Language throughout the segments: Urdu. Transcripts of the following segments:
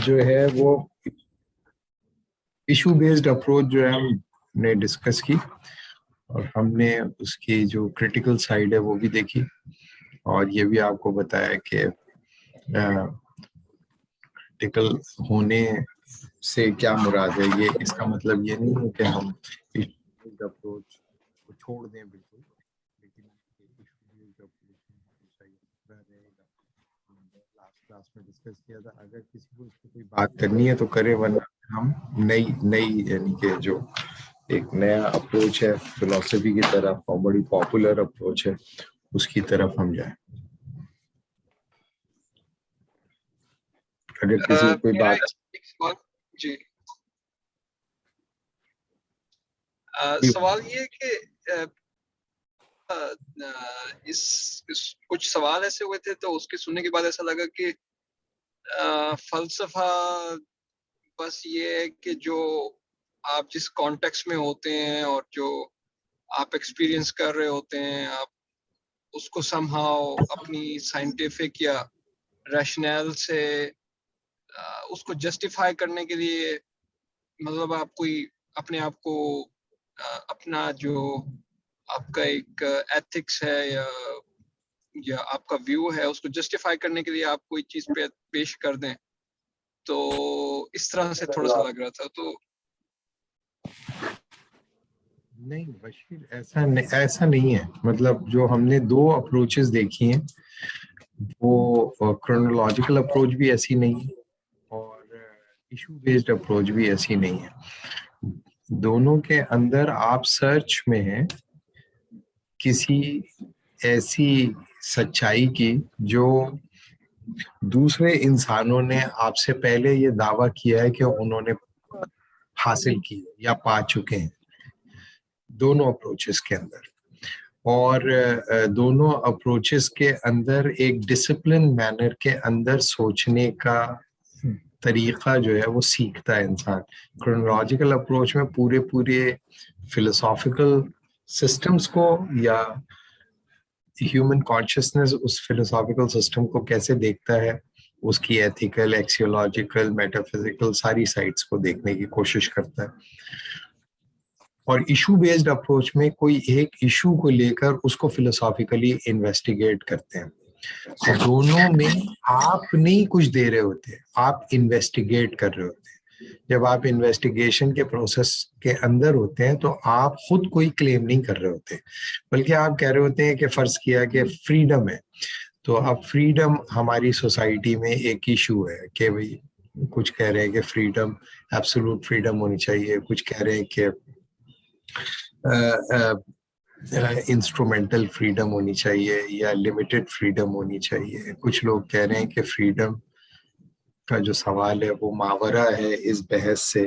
جو ہے وہ ایشو بیسڈ اپروچ جو ہے ہم نے ڈسکس کی، اور ہم نے اس کی جو کریٹیکل سائڈ ہے وہ بھی دیکھی، اور یہ بھی آپ کو بتایا کہ کریٹیکل ہونے سے کیا مراد ہے. یہ اس کا مطلب یہ نہیں ہے کہ ہم اپروچ کو چھوڑ دیں بالکل، لیکن لاسٹ کلاس میں ڈسکس کیا تھا اگر کسی کو اس پہ کوئی بات کرنی ہے تو کرے، ورنہ ہم نئی یعنی کہ جو ایک نیا اپروچ ہے فلسفی کی طرف اور بڑی پاپولر اپروچ ہے اس کی طرف ہم جائیں. اگر کسی کو کوئی بات جی سوال یہ ہے کہ اس کچھ سوال ایسے ہوئے تھے تو اس کے سننے کے بعد ایسا لگا کہ فلسفہ بس یہ ہے کہ جو آپ جس کانٹیکس میں ہوتے ہیں اور جو آپ ایکسپیرینس کر رہے ہوتے ہیں، آپ اس کو سم ہاؤ اپنی سائنٹیفک یا ریشنل سے اس کو جسٹیفائی کرنے کے لیے، مطلب آپ کوئی اپنے آپ کو اپنا جو آپ کا ایک ایتھکس ہے یا آپ کا ویو ہے اس کو جسٹیفائی کرنے کے لیے آپ کوئی چیز پیش کر دیں، تو اس طرح سے تھوڑا سا لگ رہا تھا. تو نہیں بشیر، ایسا نہیں ہے. مطلب جو ہم نے دو اپروچز دیکھی ہیں وہ کرونالوجیکل اپروچ بھی ایسی نہیں ہے اور ایشو بیسڈ اپروچ بھی ایسی نہیں ہے. دونوں کے اندر آپ سرچ میں ہیں کسی ایسی سچائی کی جو دوسرے انسانوں نے آپ سے پہلے یہ دعویٰ کیا ہے کہ انہوں نے حاصل کی یا پا چکے ہیں، دونوں اپروچز کے اندر. اور دونوں اپروچز کے اندر ایک ڈسپلن مینر کے اندر سوچنے کا طریقہ جو ہے وہ سیکھتا ہے انسان. کرونالوجیکل اپروچ میں پورے فلسافیکل سسٹمز کو یا ہیومن کانشیسنس اس فلسافیکل سسٹم کو کیسے دیکھتا ہے، اس کی ایتھیکل، ایکسیولوجیکل، میٹافزیکل ساری سائٹس کو دیکھنے کی کوشش کرتا ہے. اور ایشو بیسڈ اپروچ میں کوئی ایک ایشو کو لے کر اس کو فلسافیکلی انویسٹیگیٹ کرتے ہیں. دونوں میں آپ نہیں کچھ دے رہے ہوتے، آپ انویسٹیگیٹ کر رہے ہوتے ہیں. جب آپ انویسٹیگیشن کے پروسیس کے اندر ہوتے ہیں تو آپ خود کوئی کلیم نہیں کر رہے ہوتے، بلکہ آپ کہہ رہے ہوتے ہیں کہ فرض کیا کہ فریڈم ہے. تو اب فریڈم ہماری سوسائٹی میں ایک ایشو ہے کہ بھئی کچھ کہہ رہے ہیں کہ فریڈم ایبسولوٹ فریڈم ہونی چاہیے، کچھ کہہ رہے ہیں کہ انسٹرومنٹل فریڈم ہونی چاہیے یا لمیٹڈ فریڈم ہونی چاہیے. کچھ لوگ کہہ رہے ہیں کہ فریڈم کا جو سوال ہے وہ ماورا ہے اس بحث سے،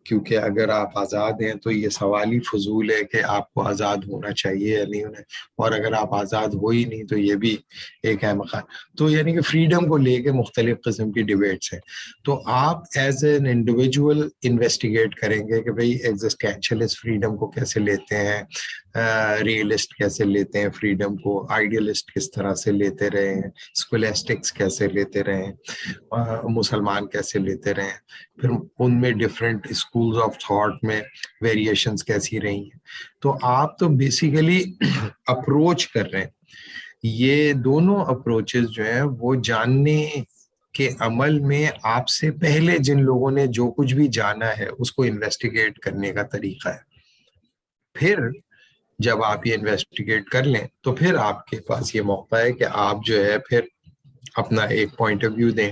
کیونکہ اگر آپ آزاد ہیں تو یہ سوال ہی فضول ہے کہ آپ کو آزاد ہونا چاہیے یا نہیں ہونا، اور اگر آپ آزاد ہو ہی نہیں تو یہ بھی ایک اہم خیال. تو یعنی کہ فریڈم کو لے کے مختلف قسم کی ڈیبیٹس ہیں. تو آپ ایز این انڈیویجول انویسٹیگیٹ کریں گے کہ بھئی ایگزسٹینشلسٹ فریڈم کو کیسے لیتے ہیں، ریئلسٹ کیسے لیتے ہیں فریڈم کو، آئیڈیلسٹ کس طرح سے لیتے رہے ہیں، اسکولاسٹکس کیسے لیتے رہے ہیں، مسلمان کیسے لیتے رہے ہیں، پھر ان میں ڈفرینٹ اسکولز آف تھاٹ میں ویریشنز کیسی رہی ہیں. تو آپ تو بیسیکلی اپروچ کر رہے ہیں. یہ دونوں اپروچز جو ہیں وہ جاننے کے عمل میں آپ سے پہلے جن لوگوں نے جو کچھ بھی جانا ہے اس کو انویسٹیگیٹ کرنے کا طریقہ ہے. پھر جب آپ یہ انویسٹیگیٹ کر لیں تو پھر آپ کے پاس یہ موقع ہے کہ آپ جو ہے پھر اپنا ایک پوائنٹ آف ویو دیں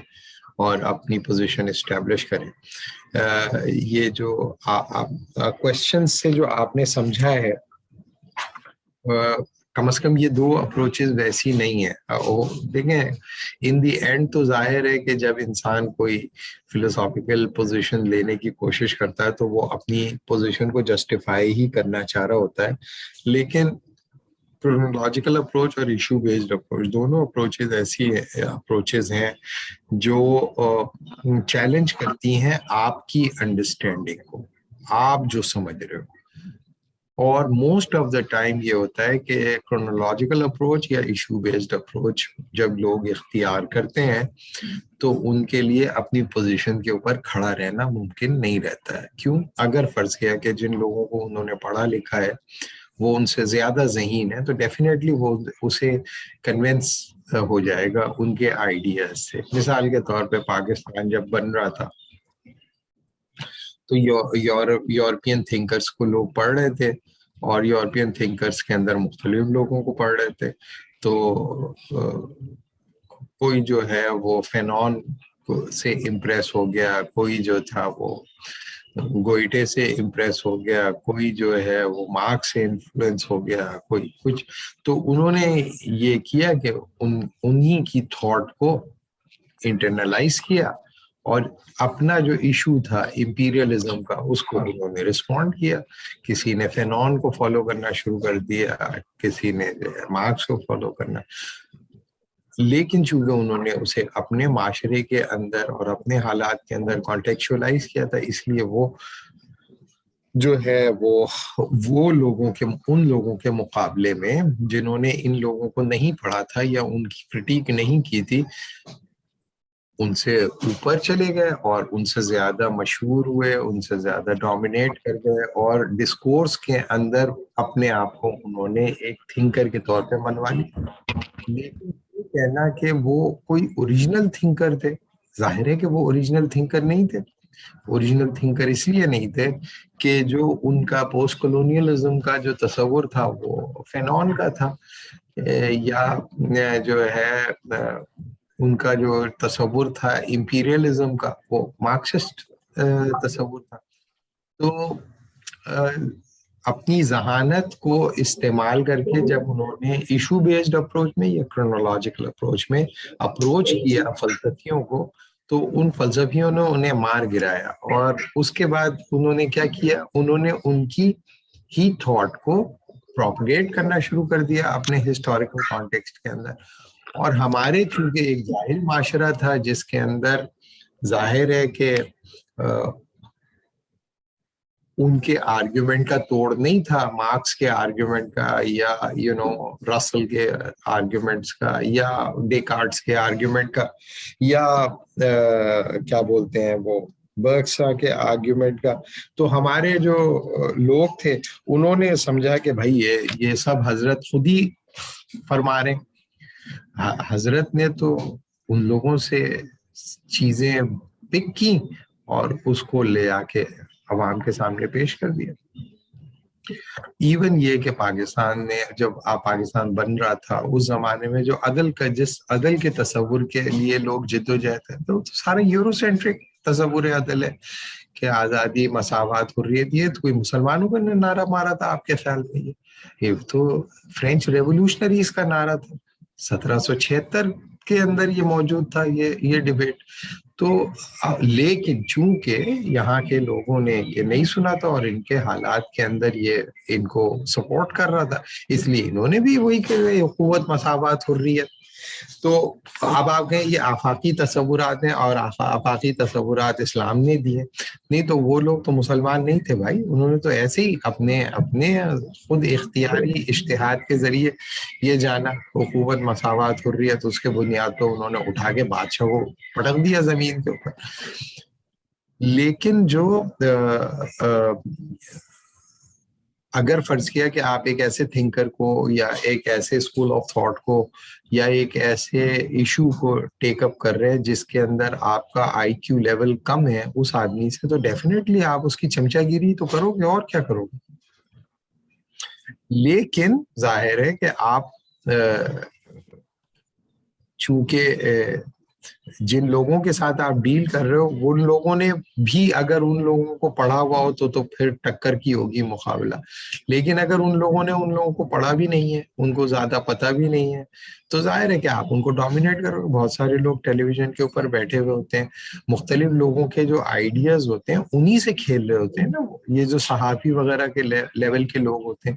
اور اپنی پوزیشن اسٹیبلش کریں. یہ جو کوشچن سے جو آپ نے سمجھا ہے، کم از کم یہ دو اپروچز ویسی نہیں ہیں. دیکھیں ان دی اینڈ تو ظاہر ہے کہ جب انسان کوئی فلسافیکل پوزیشن لینے کی کوشش کرتا ہے تو وہ اپنی پوزیشن کو جسٹیفائی ہی کرنا چاہ رہا ہوتا ہے. لیکن کرونالوجیکل اپروچ اور ایشو بیسڈ اپروچ دونوں اپروچز ایسی اپروچز ہیں جو چیلنج کرتی ہیں آپ کی انڈرسٹینڈنگ کو، آپ جو سمجھ رہے ہو. اور موسٹ آف دا ٹائم یہ ہوتا ہے کہ کرونالوجیکل اپروچ یا ایشو بیسڈ اپروچ جب لوگ اختیار کرتے ہیں تو ان کے لیے اپنی پوزیشن کے اوپر کھڑا رہنا ممکن نہیں رہتا ہے. کیوں؟ اگر فرض کیا کہ جن لوگوں کو انہوں نے پڑھا لکھا ہے وہ ان سے زیادہ ذہین ہے تو ڈیفینیٹلی وہ اسے کنونس ہو جائے گا ان کے آئیڈیاز سے. مثال کے طور پہ پاکستان جب بن رہا تھا تو یورپین تھنکرز کو لوگ پڑھ رہے تھے اور یورپین تھنکرز کے اندر مختلف لوگوں کو پڑھ رہے تھے. تو کوئی جو ہے وہ فینون سے امپریس ہو گیا, کوئی جو تھا وہ گوئٹے سے امپریس ہو گیا, کوئی جو ہے وہ مارکس سے انفلوئنس ہو گیا, کوئی کچھ. تو انہوں نے یہ کیا کہ انہی کی تھاٹ کو انٹرنلائز کیا اور اپنا جو ایشو تھا امپیریلزم کا اس کو انہوں نے رسپونڈ کیا. کسی نے فینون کو فالو کرنا شروع کر دیا, کسی نے مارکس کو فالو کرنا. لیکن چونکہ انہوں نے اسے اپنے معاشرے کے اندر اور اپنے حالات کے اندر کانٹیکچوائز کیا تھا, اس لیے وہ جو ہے وہ ان لوگوں کے مقابلے میں جنہوں نے ان لوگوں کو نہیں پڑھا تھا یا ان کی کرٹیک نہیں کی تھی, ان سے اوپر چلے گئے اور ان سے زیادہ مشہور ہوئے, ان سے زیادہ ڈومینیٹ کر گئے اور ڈسکورس کے اندر اپنے آپ کو انہوں نے ایک تھنکر کے طور پہ منوا لی. لیکن یہ کہنا کہ وہ کوئی اوریجنل تھنکر تھے, ظاہر ہے کہ وہ اوریجنل تھنکر نہیں تھے. اوریجنل تھنکر اس لیے نہیں تھے کہ جو ان کا پوسٹ کولونیلزم کا جو تصور تھا وہ فینون کا تھا, یا جو ہے ان کا جو تصور تھا امپیریلزم کا وہ مارکسسٹ تصور تھا. تو اپنی ذہانت کو استعمال کر کے جب انہوں نے ایشو بیسڈ اپروچ میں یا کرونالوجیکل اپروچ میں اپروچ کیا فلسفیوں کو, تو ان فلسفیوں نے انہیں مار گرایا. اور اس کے بعد انہوں نے کیا کیا, انہوں نے ان کی ہی تھاٹ کو پروپگیٹ کرنا شروع کر دیا اپنے ہسٹوریکل کانٹیکسٹ کے اندر. اور ہمارے چونکہ ایک جاہل معاشرہ تھا جس کے اندر ظاہر ہے کہ ان کے آرگیومنٹ کا توڑ نہیں تھا, مارکس کے آرگیومنٹ کا یا رسل کے آرگیومنٹس کا یا ڈیکارٹس کے آرگیومنٹ کا یا کیا بولتے ہیں وہ برکسا کے آرگیومنٹ کا. تو ہمارے جو لوگ تھے انہوں نے سمجھا کہ بھائی یہ سب حضرت خود ہی فرما رہے ہیں. حضرت نے تو ان لوگوں سے چیزیں پک کی اور اس کو لے آ کے عوام کے سامنے پیش کر دیا. ایون یہ کہ پاکستان نے جب پاکستان بن رہا تھا اس زمانے میں جو جس عدل کے تصور کے لیے لوگ جدوجہد کرتے تو سارا یورو سینٹرک تصور عدل ہے کہ آزادی, مساوات, حریت. یہ تو کوئی مسلمانوں کا نعرہ مارا تھا آپ کے خیال میں؟ یہ تو فرینچ ریولوشنریز کا نعرہ تھا, 1776 کے اندر یہ موجود تھا یہ ڈیبیٹ. تو لیکن چونکہ یہاں کے لوگوں نے یہ نہیں سنا تھا اور ان کے حالات کے اندر یہ ان کو سپورٹ کر رہا تھا, اس لیے انہوں نے بھی وہی کہ قوت, مساوات, حریت. تو اب آپ کہیں یہ آفاقی تصورات ہیں اور آفاقی تصورات اسلام نے دیے. نہیں تو وہ لوگ تو مسلمان نہیں تھے بھائی, انہوں نے تو ایسے ہی اپنے خود اختیاری اشتہاد کے ذریعے یہ جانا قوت, مساوات, حریت, اس کے بنیاد پہ انہوں نے اٹھا کے بادشاہ کو پٹک دیا زمین کے اوپر. لیکن جو اگر فرض کیا کہ آپ ایک ایسے تھنکر کو یا ایک ایسے اسکول آف تھاٹ کو یا ایک ایسے ایشو کو ٹیک اپ کر رہے ہیں جس کے اندر آپ کا آئی کیو لیول کم ہے اس آدمی سے, تو ڈیفینیٹلی آپ اس کی چمچہ گیری تو کرو گے, اور کیا کرو گے. لیکن ظاہر ہے کہ آپ چونکہ جن لوگوں کے ساتھ آپ ڈیل کر رہے ہو ان لوگوں نے بھی اگر ان لوگوں کو پڑھا ہوا ہو تو پھر ٹکر کی ہوگی مقابلہ. لیکن اگر ان لوگوں نے ان لوگوں کو پڑھا بھی نہیں ہے, ان کو زیادہ پتہ بھی نہیں ہے, تو ظاہر ہے کہ آپ ان کو ڈومینیٹ کرو گے. بہت سارے لوگ ٹیلی ویژن کے اوپر بیٹھے ہوئے ہوتے ہیں, مختلف لوگوں کے جو آئیڈیاز ہوتے ہیں انہی سے کھیل رہے ہوتے ہیں نا. یہ جو صحافی وغیرہ کے لیول کے لوگ ہوتے ہیں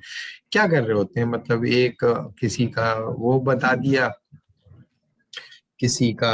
کیا کر رہے ہوتے ہیں, مطلب ایک کسی کا وہ بتا دیا, کسی کا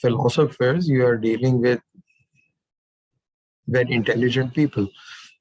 philosophers, you are dealing with very intelligent people.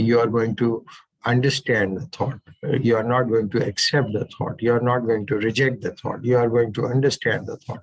you are going to understand the thought, you are not going to accept the thought, you are not going to reject the thought, you are going to understand the thought.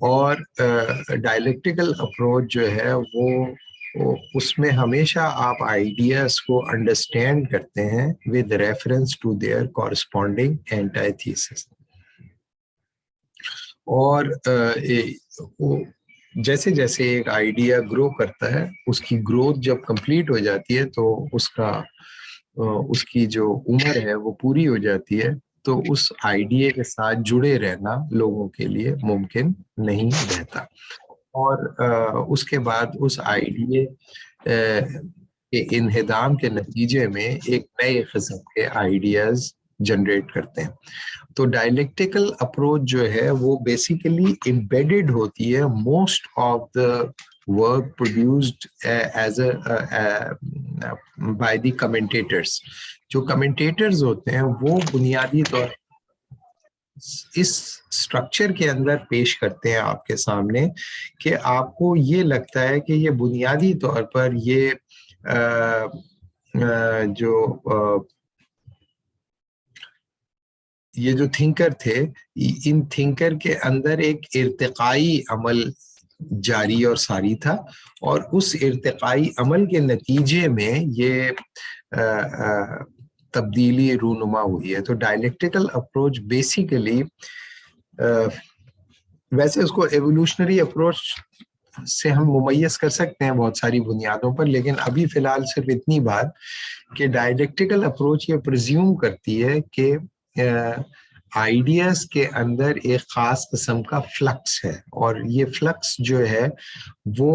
اور ڈائلیکٹیکل اپروچ جو ہے وہ اس میں ہمیشہ آپ آئیڈیاز کو انڈرسٹینڈ کرتے ہیں with reference to their corresponding antithesis. اور جیسے جیسے ایک آئیڈیا گرو کرتا ہے اس کی گروتھ جب کمپلیٹ ہو جاتی ہے تو اس کی جو عمر ہے وہ پوری ہو جاتی ہے تو اس آئیڈیا کے ساتھ جڑے رہنا لوگوں کے لیے ممکن نہیں رہتا. اور اس کے بعد اس آئیڈیا کے انہدام کے نتیجے میں ایک نئے قسم کے آئیڈیاز جنریٹ کرتے ہیں. تو ڈائلیکٹیکل اپروچ جو ہے وہ بیسیکلی امبیڈڈ ہوتی ہے most of the work produced as by the commentators. جو کمنٹیٹرز ہوتے ہیں وہ بنیادی طور اس اسٹرکچر کے اندر پیش کرتے ہیں آپ کے سامنے کہ آپ کو یہ لگتا ہے کہ یہ بنیادی طور پر یہ جو تھنکر تھے ان تھنکر کے اندر ایک ارتقائی عمل جاری اور ساری تھا اور اس ارتقائی عمل کے نتیجے میں یہ تبدیلی رونما ہوئی ہے. تو ڈائلیکٹیکل اپروچ بیسیکلی ویسے اس کو ایوولوشنری اپروچ سے ہم ممیز کر سکتے ہیں بہت ساری بنیادوں پر, لیکن ابھی فی الحال صرف اتنی بات کہ ڈائلیکٹیکل اپروچ یہ پرزیوم کرتی ہے کہ آئیڈیاز کے اندر ایک خاص قسم کا فلکس ہے اور یہ فلکس جو ہے وہ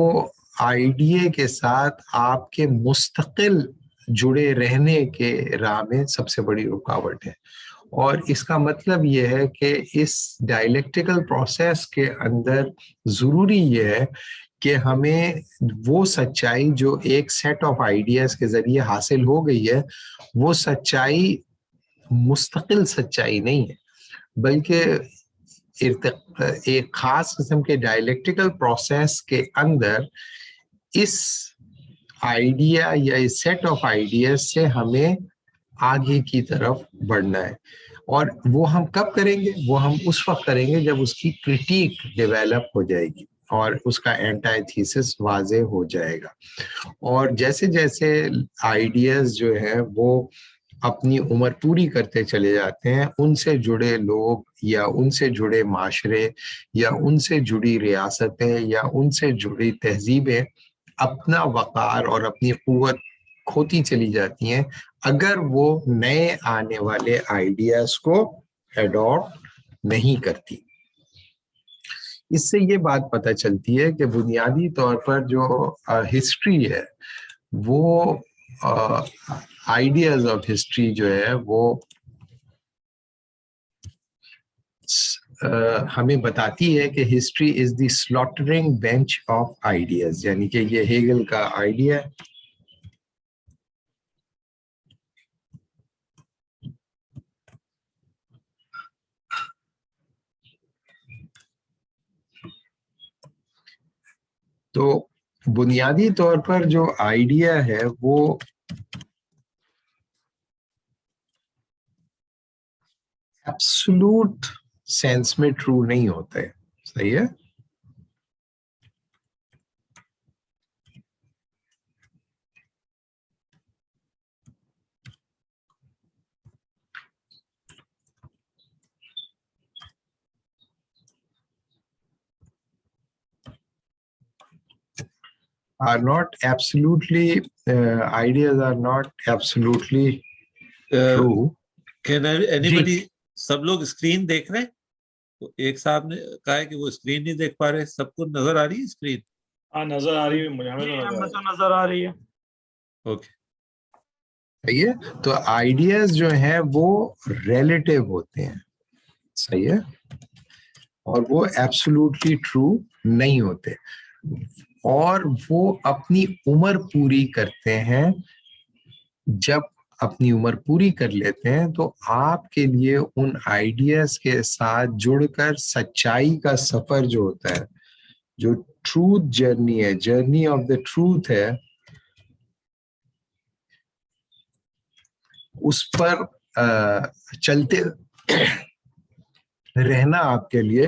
آئیڈیا کے ساتھ آپ کے مستقل جڑے رہنے کے راہ میں سب سے بڑی رکاوٹ ہے. اور اس کا مطلب یہ ہے کہ اس ڈائلیکٹیکل پروسیس کے اندر ضروری یہ ہے کہ ہمیں وہ سچائی جو ایک سیٹ آف آئیڈیاز کے ذریعے حاصل ہو گئی ہے وہ سچائی مستقل سچائی نہیں ہے بلکہ ایک خاص قسم کے ڈائلیکٹیکل پروسیس کے اندر اس آئیڈیا یا اس سیٹ آف آئیڈیاز سے ہمیں آگے کی طرف بڑھنا ہے. اور وہ ہم کب کریں گے؟ وہ ہم اس وقت کریں گے جب اس کی کرٹیک ڈیویلپ ہو جائے گی اور اس کا اینٹی تھیسس واضح ہو جائے گا. اور جیسے جیسے آئیڈیاز جو ہیں وہ اپنی عمر پوری کرتے چلے جاتے ہیں ان سے جڑے لوگ یا ان سے جڑے معاشرے یا ان سے جڑی ریاستیں یا ان سے جڑی تہذیبیں اپنا وقار اور اپنی قوت کھوتی چلی جاتی ہیں اگر وہ نئے آنے والے آئیڈیاز کو ایڈاپٹ نہیں کرتی. اس سے یہ بات پتہ چلتی ہے کہ بنیادی طور پر جو ہسٹری ہے وہ آئیڈیاز آف ہسٹری جو ہے وہ ہمیں بتاتی ہے کہ history is the slaughtering bench of ideas, یعنی کہ یہ ہیگل کا آئیڈیا ہے. تو بنیادی طور پر جو آئیڈیا ہے وہ ایبسولوٹ سینس میں ٹرو نہیں ہوتے. صحیح ہے؟ are not absolutely ideas are not absolutely true. Can anybody سب لوگ اسکرین دیکھ رہے ہیں؟ ایک صاحب نے کہا ہے کہ وہ اسکرین نہیں دیکھ پا رہے. سب کو نظر آ رہی ہے اسکرین؟ ہاں نظر آ رہی ہے مجھے, ہمیں تو نظر آ رہی ہے. اوکے صحیح ہے. تو آئیڈیاز جو ہیں وہ ریلیٹیو ہوتے ہیں. صحیح ہے. اور وہ ایبسولوٹلی ٹرو نہیں ہوتے اور وہ اپنی عمر پوری کرتے ہیں. جب اپنی عمر پوری کر لیتے ہیں تو آپ کے لیے ان آئیڈیاز کے ساتھ جڑ کر سچائی کا سفر جو ہوتا ہے, جو ٹروتھ جرنی ہے, جرنی آف دا ٹروتھ ہے, اس پر چلتے رہنا آپ کے لیے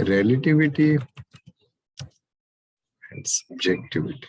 relativity and subjectivity.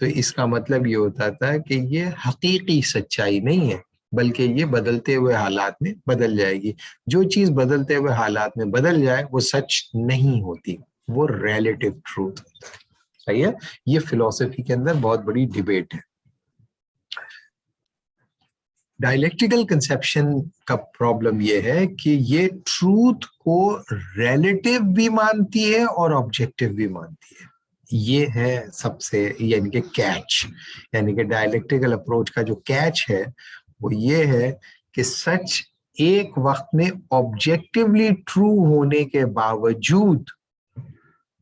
تو اس کا مطلب یہ ہوتا تھا کہ یہ حقیقی سچائی نہیں ہے بلکہ یہ بدلتے ہوئے حالات میں بدل جائے گی. جو چیز بدلتے ہوئے حالات میں بدل جائے وہ سچ نہیں ہوتی, وہ ریلیٹو ٹروتھ ہوتا ہے. صحیح ہے, یہ فلسفی کے اندر بہت بڑی ڈیبیٹ ہے. ڈائلیکٹیکل کنسیپشن کا پرابلم یہ ہے کہ یہ ٹروتھ کو ریلیٹو بھی مانتی ہے اور آبجیکٹو بھی مانتی ہے. یہ ہے سب سے یعنی کہ کیچ, یعنی کہ ڈائلیکٹیکل اپروچ کا جو کیچ ہے وہ یہ ہے کہ سچ ایک وقت میں آبجیکٹیولی ٹرو ہونے کے باوجود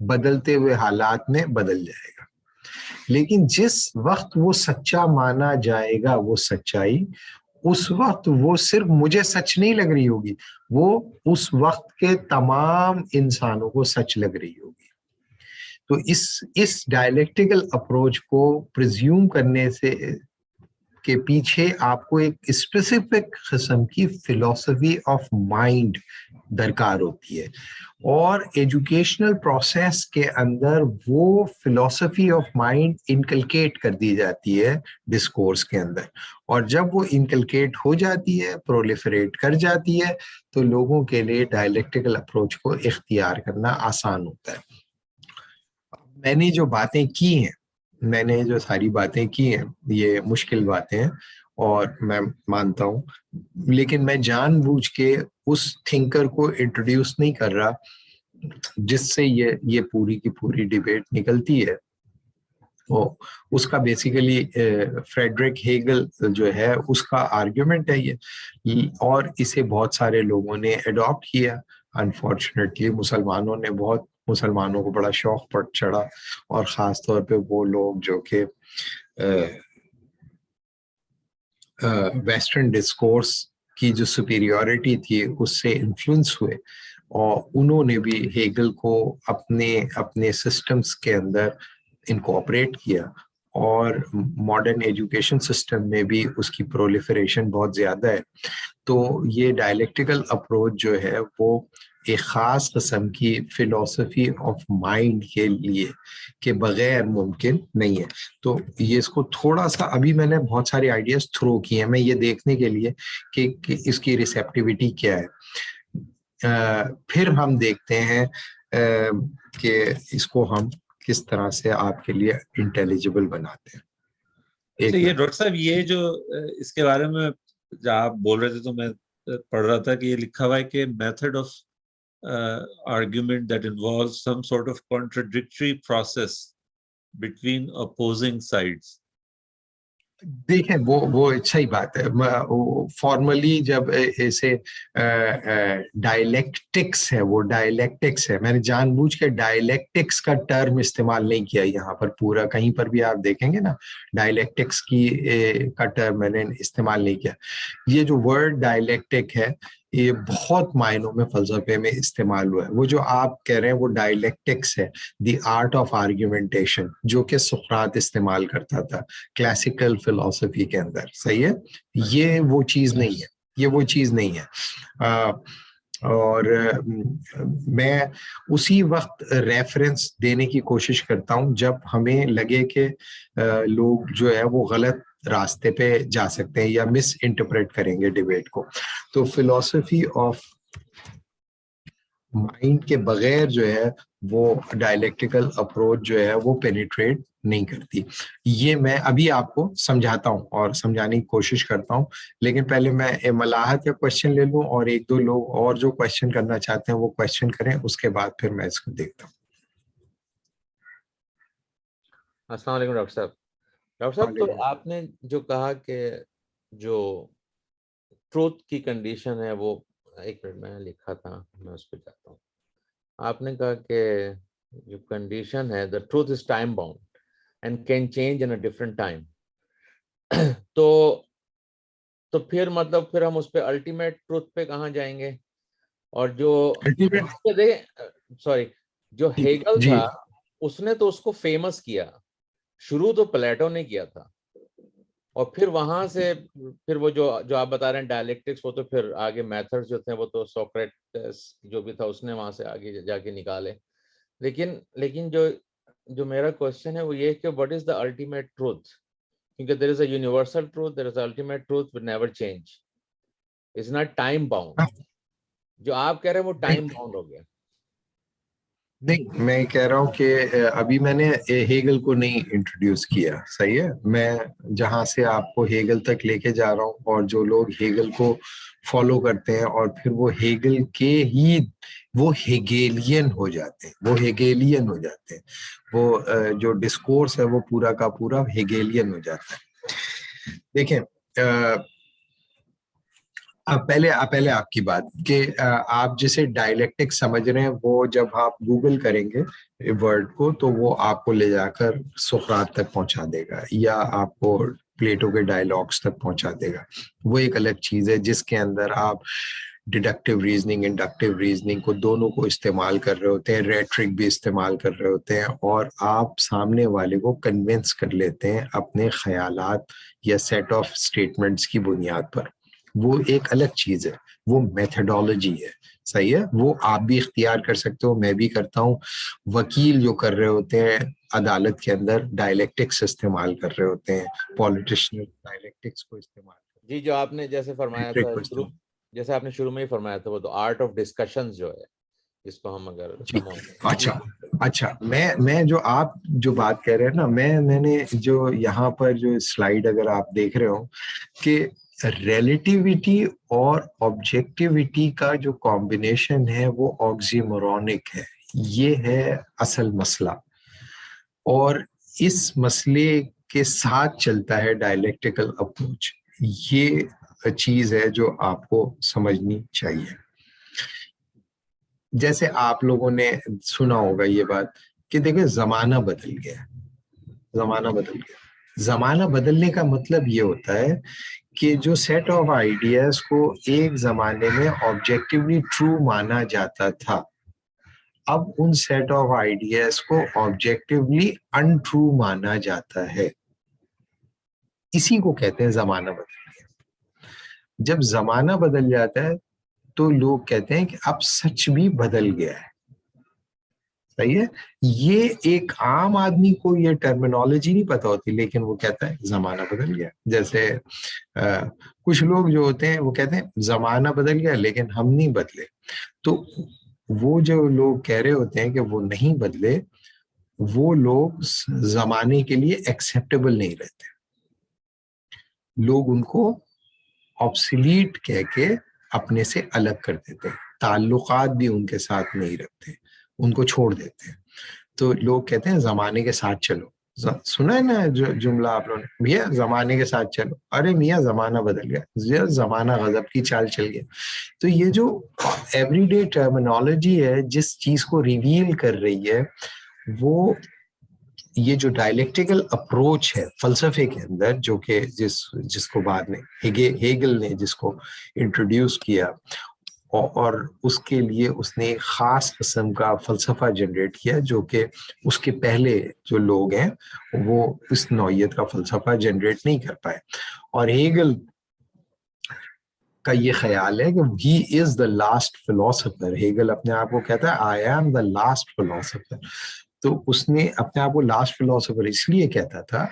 بدلتے ہوئے حالات میں بدل جائے گا. لیکن جس وقت وہ سچا مانا جائے گا وہ سچائی, اس وقت وہ صرف مجھے سچ نہیں لگ رہی ہوگی, وہ اس وقت کے تمام انسانوں کو سچ لگ رہی ہوگی. تو اس ڈائلیکٹیکل اپروچ کو پریزیوم کرنے سے کے پیچھے آپ کو ایک اسپیسیفک قسم کی فلسفی آف مائنڈ درکار ہوتی ہے, اور ایجوکیشنل پروسیس کے اندر وہ فلسفی آف مائنڈ انکلکیٹ کر دی جاتی ہے ڈسکورس کے اندر, اور جب وہ انکلکیٹ ہو جاتی ہے, پرولیفریٹ کر جاتی ہے, تو لوگوں کے لیے ڈائلیکٹیکل اپروچ کو اختیار کرنا آسان ہوتا ہے. میں نے جو باتیں کی ہیں, میں نے جو ساری باتیں کی ہیں, یہ مشکل باتیں ہیں اور میں مانتا ہوں, لیکن میں جان بوجھ کے اس تھنکر کو انٹروڈیوس نہیں کر رہا جس سے یہ پوری کی پوری ڈیبیٹ نکلتی ہے. اس کا بیسیکلی فریڈرک ہیگل جو ہے اس کا آرگیومنٹ ہے یہ, اور اسے بہت سارے لوگوں نے اڈاپٹ کیا. انفارچونیٹلی مسلمانوں کو بڑا شوق پڑ چڑھا, اور خاص طور پہ وہ لوگ جو کہ ویسٹرن ڈسکورس کی جو سپیریورٹی تھی اس سے انفلوئنس ہوئے, اور انہوں نے بھی ہیگل کو اپنے سسٹمز کے اندر انکارپوریٹ کیا, اور ماڈرن ایجوکیشن سسٹم میں بھی اس کی پرولیفریشن بہت زیادہ ہے. تو یہ ڈائلیکٹیکل اپروچ جو ہے وہ ایک خاص قسم کی فلسفی آف مائنڈ کے لیے کے بغیر ممکن نہیں ہے. تو یہ اس کو تھوڑا سا, ابھی میں نے بہت سارے آئیڈیاز تھرو کیے ہیں میں یہ دیکھنے کے لیے کہ اس کی ریسیپٹیوٹی کیا ہے. پھر ہم دیکھتے ہیں کہ اس کو ہم کس طرح سے آپ کے لیے انٹیلیجیبل بناتے ہیں. یہ ڈاکٹر صاحب, یہ جو اس کے بارے میں جب آپ بول رہے تھے تو میں پڑھ رہا تھا کہ یہ لکھا ہوا ہے کہ method of argument that involves some sort of contradictory process between opposing sides. دیکھیں وہ اچھا ہی بات ہے. فارملی جب ایسے ڈائلیکٹکس ہے, وہ ڈائلیکٹکس ہے, میں نے جان بوجھ کے ڈائلیکٹکس کا ٹرم استعمال نہیں کیا یہاں پر. پورا کہیں پر بھی آپ دیکھیں گے نا ڈائلیکٹکس کا ٹرم میں نے استعمال نہیں کیا. یہ جو ورڈ ڈائلیکٹک ہے یہ بہت معنوں میں فلسفے میں استعمال ہوا ہے. وہ جو آپ کہہ رہے ہیں وہ ڈائلیکٹکس ہے, دی آرٹ آف آرگیومنٹیشن, جو کہ سقراط استعمال کرتا تھا کلاسیکل فلسفی کے اندر. صحیح ہے, یہ وہ چیز نہیں ہے, یہ وہ چیز نہیں ہے. اور میں اسی وقت ریفرنس دینے کی کوشش کرتا ہوں جب ہمیں لگے کہ لوگ جو ہے وہ غلط راستے پہ جا سکتے ہیں یا مس انٹرپریٹ کریں گے ڈیبیٹ کو. تو فلسفی آف مائنڈ کے بغیر جو ہے وہ ڈائلیکٹیکل اپروچ جو ہے وہ پینیٹریٹ نہیں کرتی. یہ میں ابھی آپ کو سمجھاتا ہوں اور سمجھانے کی کوشش کرتا ہوں, لیکن پہلے میں ملاحت کا کوشچن لے لوں اور ایک دو لوگ اور جو کوشچن کرنا چاہتے ہیں وہ کوشچن کریں, اس کے بعد پھر میں اس کو دیکھتا ہوں. السلام علیکم ڈاکٹر صاحب. ڈاکٹر صاحب, تو آپ نے جو کہا کہ جو ٹروتھ کی کنڈیشن ہے وہ, ایک منٹ میں لکھا تھا, میں اس پہ جاتا ہوں. آپ نے کہا کہ جو کنڈیشن ہے the truth is time bound and can change in a different time. تو پھر مطلب پھر ہم اس پہ الٹیمیٹ ٹروتھ پہ کہاں جائیں گے؟ اور جو جو ہیگل تھا اس نے تو اس کو فیمس کیا, شروع تو پلیٹو نے کیا تھا, اور پھر وہاں سے پھر وہ جو آپ بتا رہے ہیں ڈائلیکٹکس, وہ تو پھر آگے میتھڈز جو تھے وہ تو سوکریٹس جو بھی تھا اس نے وہاں سے آگے جا کے نکالے. لیکن جو جو میرا کوشچن ہے وہ یہ ہے کہ what is the ultimate truth? کیونکہ there is a universal truth, there is the ultimate truth will never change. It's not time bound. جو آپ کہہ رہے ہیں وہ ٹائم باؤنڈ ہو گیا. نہیں، میں کہہ رہا ہوں کہ ابھی میں نے ہیگل کو نہیں انٹروڈیوس کیا. صحیح ہے، میں جہاں سے آپ کو ہیگل تک لے کے جا رہا ہوں، اور جو لوگ ہیگل کو فالو کرتے ہیں اور پھر وہ ہیگل کے ہی وہ ہیگیلین ہو جاتے ہیں، وہ جو ڈسکورس ہے وہ پورا کا پورا ہیگیلین ہو جاتا ہے. دیکھیں، پہلے آپ کی بات کہ آپ جسے ڈائلیکٹک سمجھ رہے ہیں، وہ جب آپ گوگل کریں گے ورڈ کو تو وہ آپ کو لے جا کر سقراط تک پہنچا دے گا، یا آپ کو پلیٹو کے ڈائلاگس تک پہنچا دے گا. وہ ایک الگ چیز ہے جس کے اندر آپ ڈیڈکٹیو ریزننگ، انڈکٹیو ریزننگ کو دونوں کو استعمال کر رہے ہوتے ہیں، ریٹرک بھی استعمال کر رہے ہوتے ہیں، اور آپ سامنے والے کو کنونس کر لیتے ہیں اپنے خیالات یا سیٹ آف اسٹیٹمنٹس کی بنیاد پر. وہ ایک الگ چیز ہے، وہ میتھڈالوجی ہے. صحیح ہے، وہ آپ بھی اختیار کر سکتے ہو، میں بھی کرتا ہوں. وکیل جو کر رہے ہوتے ہیں عدالت کے اندر ڈائلیکٹکس استعمال کر رہے ہوتے ہیں، پولیٹیشین ڈائلیکٹکس کو استعمال کر جی، جو آپ نے جیسے فرمایا تھا جیسے آپ نے شروع میں ہی فرمایا تھا، وہ تو آرٹ آف ڈسکشن جو ہے، اس کو ہم اگر اچھا میں جو آپ جو بات کہہ رہے ہیں نا، میں نے جو یہاں پر جو سلائیڈ اگر آپ دیکھ رہے ہو کہ ریلیٹیوٹی اور آبجیکٹیوٹی کا جو کمبینیشن ہے وہ آکسیمورونک ہے. یہ ہے اصل مسئلہ، اور اس مسئلے کے ساتھ چلتا ہے ڈائلیکٹیکل اپروچ. یہ چیز ہے جو آپ کو سمجھنی چاہیے. جیسے آپ لوگوں نے سنا ہوگا یہ بات کہ دیکھیں زمانہ بدل گیا. زمانہ بدلنے کا مطلب یہ ہوتا ہے کہ جو سیٹ آف آئیڈیاز کو ایک زمانے میں آبجیکٹیولی ٹرو مانا جاتا تھا، اب ان سیٹ آف آئیڈیاز کو آبجیکٹیولی انٹرو مانا جاتا ہے. اسی کو کہتے ہیں زمانہ بدل گیا. جب زمانہ بدل جاتا ہے تو لوگ کہتے ہیں کہ اب سچ بھی بدل گیا ہے. صحیح ہے، یہ ایک عام آدمی کو یہ ٹرمینالوجی نہیں پتا ہوتی، لیکن وہ کہتا ہے زمانہ بدل گیا. جیسے کچھ لوگ جو ہوتے ہیں وہ کہتے ہیں زمانہ بدل گیا لیکن ہم نہیں بدلے. تو وہ جو لوگ کہہ رہے ہوتے ہیں کہ وہ نہیں بدلے، وہ لوگ زمانے کے لیے ایکسیپٹیبل نہیں رہتے. لوگ ان کو آبسلیٹ کہہ کے اپنے سے الگ کر دیتے ہیں، تعلقات بھی ان کے ساتھ نہیں رکھتے، ان کو چھوڑ دیتے ہیں. تو لوگ کہتے ہیں زمانے کے ساتھ چلو. سنا ہے نا جو جملہ آپ لوگوں نے، میاں زمانے کے ساتھ چلو. ارے میاں زمانہ بدل گیا، زمانہ غضب کی چال چل گیا. تو یہ جو ایوری ڈے ٹرمینالوجی ہے جس چیز کو ریویل کر رہی ہے، وہ یہ جو ڈائلیکٹیکل اپروچ ہے فلسفے کے اندر، جو کہ جس کو بعد میں ہیگل نے جس کو انٹروڈیوس کیا، اور اس کے لیے اس نے خاص قسم کا فلسفہ جنریٹ کیا، جو کہ اس کے پہلے جو لوگ ہیں وہ اس نوعیت کا فلسفہ جنریٹ نہیں کر پائے. اور ہیگل کا یہ خیال ہے کہ ہی از دا لاسٹ فلاسفر. ہیگل اپنے آپ کو کہتا ہے I am the last philosopher. تو اس نے اپنے آپ کو لاسٹ فلاسفر اس لیے کہتا تھا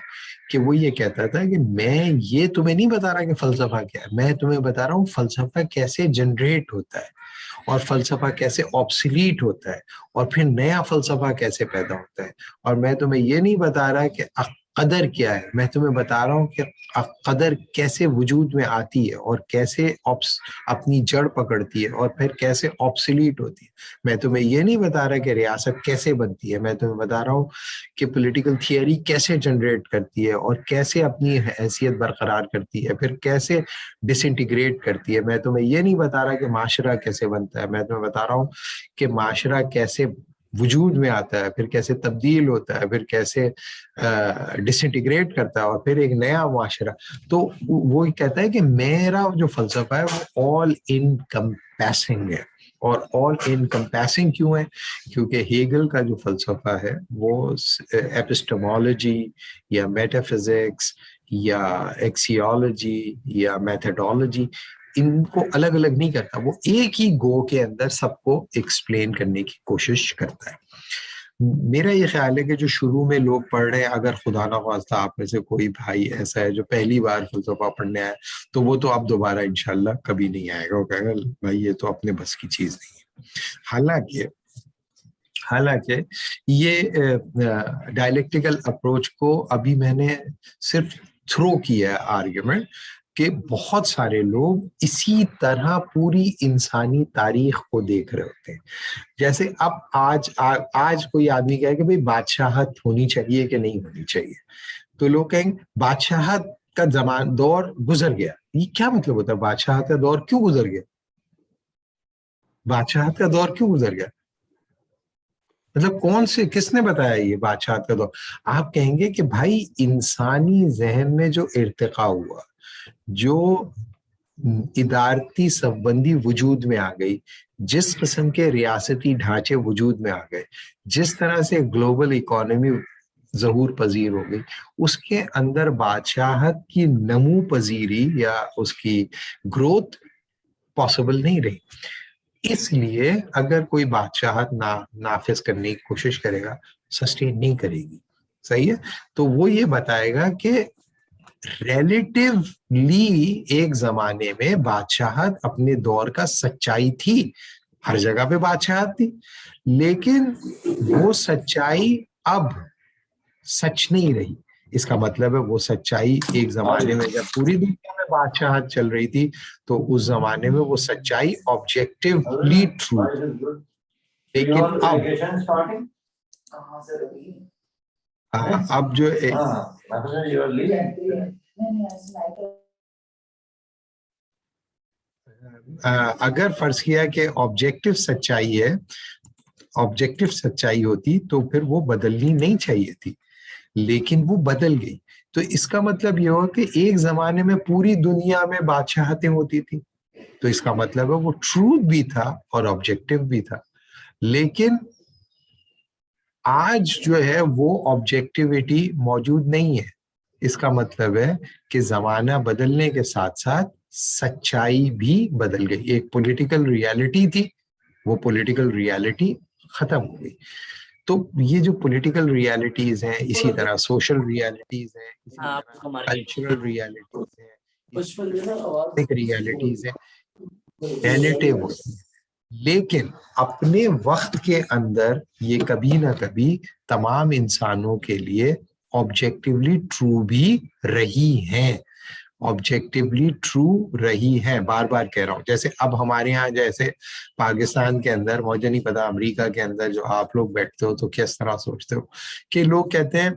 کہ وہ یہ کہتا تھا کہ میں یہ تمہیں نہیں بتا رہا کہ فلسفہ کیا ہے، میں تمہیں بتا رہا ہوں فلسفہ کیسے جنریٹ ہوتا ہے، اور فلسفہ کیسے آبسلیٹ ہوتا ہے، اور پھر نیا فلسفہ کیسے پیدا ہوتا ہے. اور میں تمہیں یہ نہیں بتا رہا کہ قدر کیا ہے، میں تمہیں بتا رہا ہوں کہ قدر کیسے وجود میں آتی ہے اور کیسے اپنی جڑ پکڑتی ہے اور پھر کیسے آبسلیٹ ہوتی ہے. میں تمہیں یہ نہیں بتا رہا کہ ریاست کیسے بنتی ہے، میں تمہیں بتا رہا ہوں کہ پولیٹیکل تھیوری کیسے جنریٹ کرتی ہے اور کیسے اپنی حیثیت برقرار کرتی ہے، پھر کیسے ڈس انٹیگریٹ کرتی ہے. میں تمہیں یہ نہیں بتا رہا کہ معاشرہ کیسے بنتا ہے، میں تمہیں بتا رہا ہوں کہ معاشرہ کیسے وجود میں آتا ہے، پھر کیسے تبدیل ہوتا ہے، پھر کیسے ڈس انٹیگریٹ کرتا ہے، اور پھر ایک نیا معاشرہ. تو وہ کہتا ہے کہ میرا جو فلسفہ ہے وہ آل انکمپیسنگ ہے. اور آل انکمپیسنگ کیوں ہے؟ کیونکہ ہیگل کا جو فلسفہ ہے وہ ایپسٹمولوجی یا میٹافزکس یا ایکسیولوجی یا میتھڈولوجی ان کو الگ الگ نہیں کرتا، وہ ایک ہی گو کے اندر سب کو ایکسپلین کرنے کی کوشش کرتا ہے. میرا یہ خیال ہے کہ جو شروع میں لوگ پڑھ رہے ہیں, اگر خدا نہ خواستہ آپ میں سے کوئی بھائی ایسا ہے جو پہلی بار فلسفہ پڑھنے آیا, تو وہ تو اب دوبارہ انشاءاللہ کبھی نہیں آئے گا, وہ کہے گا بھائی یہ تو اپنے بس کی چیز نہیں ہے. حالانکہ یہ ڈائلیکٹیکل اپروچ کو ابھی میں نے صرف تھرو کیا ہے آرگیومنٹ کہ بہت سارے لوگ اسی طرح پوری انسانی تاریخ کو دیکھ رہے ہوتے ہیں. جیسے اب آج کوئی آدمی کہے کہ بھئی بادشاہت ہونی چاہیے کہ نہیں ہونی چاہیے, تو لوگ کہیں بادشاہت کا دور گزر گیا. یہ کیا مطلب ہوتا ہے بادشاہت کا دور کیوں گزر گیا؟ بادشاہت کا دور کیوں گزر گیا؟ مطلب کس نے بتایا یہ بادشاہت کا دور؟ آپ کہیں گے کہ بھائی انسانی ذہن میں جو ارتقاء ہوا, جو ادارتی صفبندی وجود میں آ گئی, جس قسم کے ریاستی ڈھانچے وجود میں آ گئے, جس طرح سے گلوبل اکانومی ظہور پذیر ہو گئی, اس کے اندر بادشاہت کی نمو پذیری یا اس کی گروتھ پاسبل نہیں رہی. اس لیے اگر کوئی بادشاہت نافذ کرنے کی کوشش کرے گا, سسٹین نہیں کرے گی. صحیح ہے؟ تو وہ یہ بتائے گا کہ ریلیٹیولی ایک زمانے میں بادشاہت اپنے دور کا سچائی تھی, ہر جگہ پہ بادشاہت تھی, لیکن وہ سچائی اب سچ نہیں رہی. اس کا مطلب ہے وہ سچائی ایک زمانے میں جب پوری دنیا میں بادشاہت چل رہی تھی تو اس زمانے میں وہ سچائی آبجیکٹیولی ٹرو, لیکن اب جو اگر فرض کیا کہ آبجیکٹیو سچائی ہے, آبجیکٹیو سچائی ہوتی تو پھر وہ بدلنی نہیں چاہیے تھی, لیکن وہ بدل گئی. تو اس کا مطلب یہ ہوا کہ ایک زمانے میں پوری دنیا میں بادشاہتیں ہوتی تھی, تو اس کا مطلب ہے وہ ٹروتھ بھی تھا اور آبجیکٹیو بھی تھا. لیکن آج جو ہے وہ آبجیکٹیوٹی موجود نہیں ہے. اس کا مطلب ہے کہ زمانہ بدلنے کے ساتھ ساتھ سچائی بھی بدل گئی. ایک پولیٹیکل ریالٹی تھی, وہ پولیٹیکل ریالٹی ختم ہو گئی. تو یہ جو پولیٹیکل ریالٹیز ہیں, اسی طرح سوشل ریالٹیز ہیں, اسی طرح کلچرل ریالٹیز ہیں, ریالٹیز ہیں, ریلیٹیو ہوتی ہیں, لیکن اپنے وقت کے اندر یہ کبھی نہ کبھی تمام انسانوں کے لیے آبجیکٹیولی ٹرو بھی رہی ہیں, آبجیکٹیولی ٹرو رہی ہیں. بار بار کہہ رہا ہوں, جیسے اب ہمارے ہاں جیسے پاکستان کے اندر, مجھے نہیں پتا امریکہ کے اندر جو آپ لوگ بیٹھتے ہو تو کس طرح سوچتے ہو کہ لوگ کہتے ہیں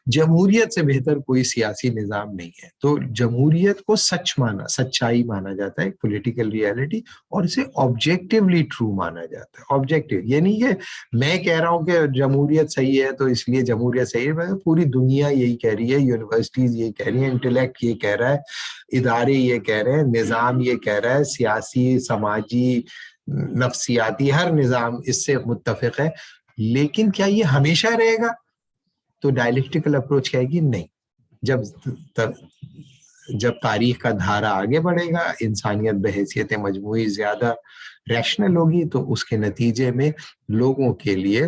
جمہوریت سے بہتر کوئی سیاسی نظام نہیں ہے. تو جمہوریت کو سچائی مانا جاتا ہے, ایک پولیٹیکل ریالٹی, اور اسے آبجیکٹیولی ٹرو مانا جاتا ہے. آبجیکٹیو یہ نہیں کہ میں کہہ رہا ہوں کہ جمہوریت صحیح ہے تو اس لیے جمہوریت صحیح ہے, پوری دنیا یہی کہہ رہی ہے, یونیورسٹیز یہ کہہ رہی ہیں, انٹلیکٹ یہ کہہ رہا ہے, ادارے یہ کہہ رہے ہیں, نظام یہ کہہ رہا ہے, سیاسی, سماجی, نفسیاتی, ہر نظام اس سے متفق ہے. لیکن کیا یہ ہمیشہ رہے گا؟ تو ڈائلیکٹیکل اپروچ کہے گی نہیں. جب تاریخ کا دھارا آگے بڑھے گا, انسانیت بحیثیت مجموعی زیادہ ریشنل ہوگی, تو اس کے نتیجے میں لوگوں کے لیے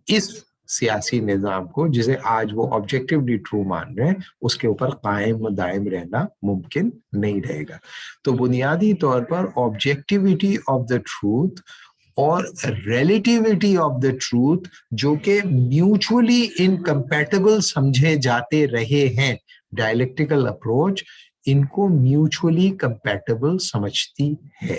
اس سیاسی نظام کو, جسے آج وہ آبجیکٹیولی ٹرو مان رہے ہیں, اس کے اوپر قائم و دائم رہنا ممکن نہیں رہے گا. تو بنیادی طور پر آبجیکٹیوٹی آف دا ٹروتھ اور ریلیٹیوٹی آف دا ٹروتھ, جو کہ میوچولی انکمپیٹیبل سمجھے جاتے رہے ہیں, ڈائلیکٹیکل اپروچ ان کو میوچولی کمپیٹیبل سمجھتی ہے.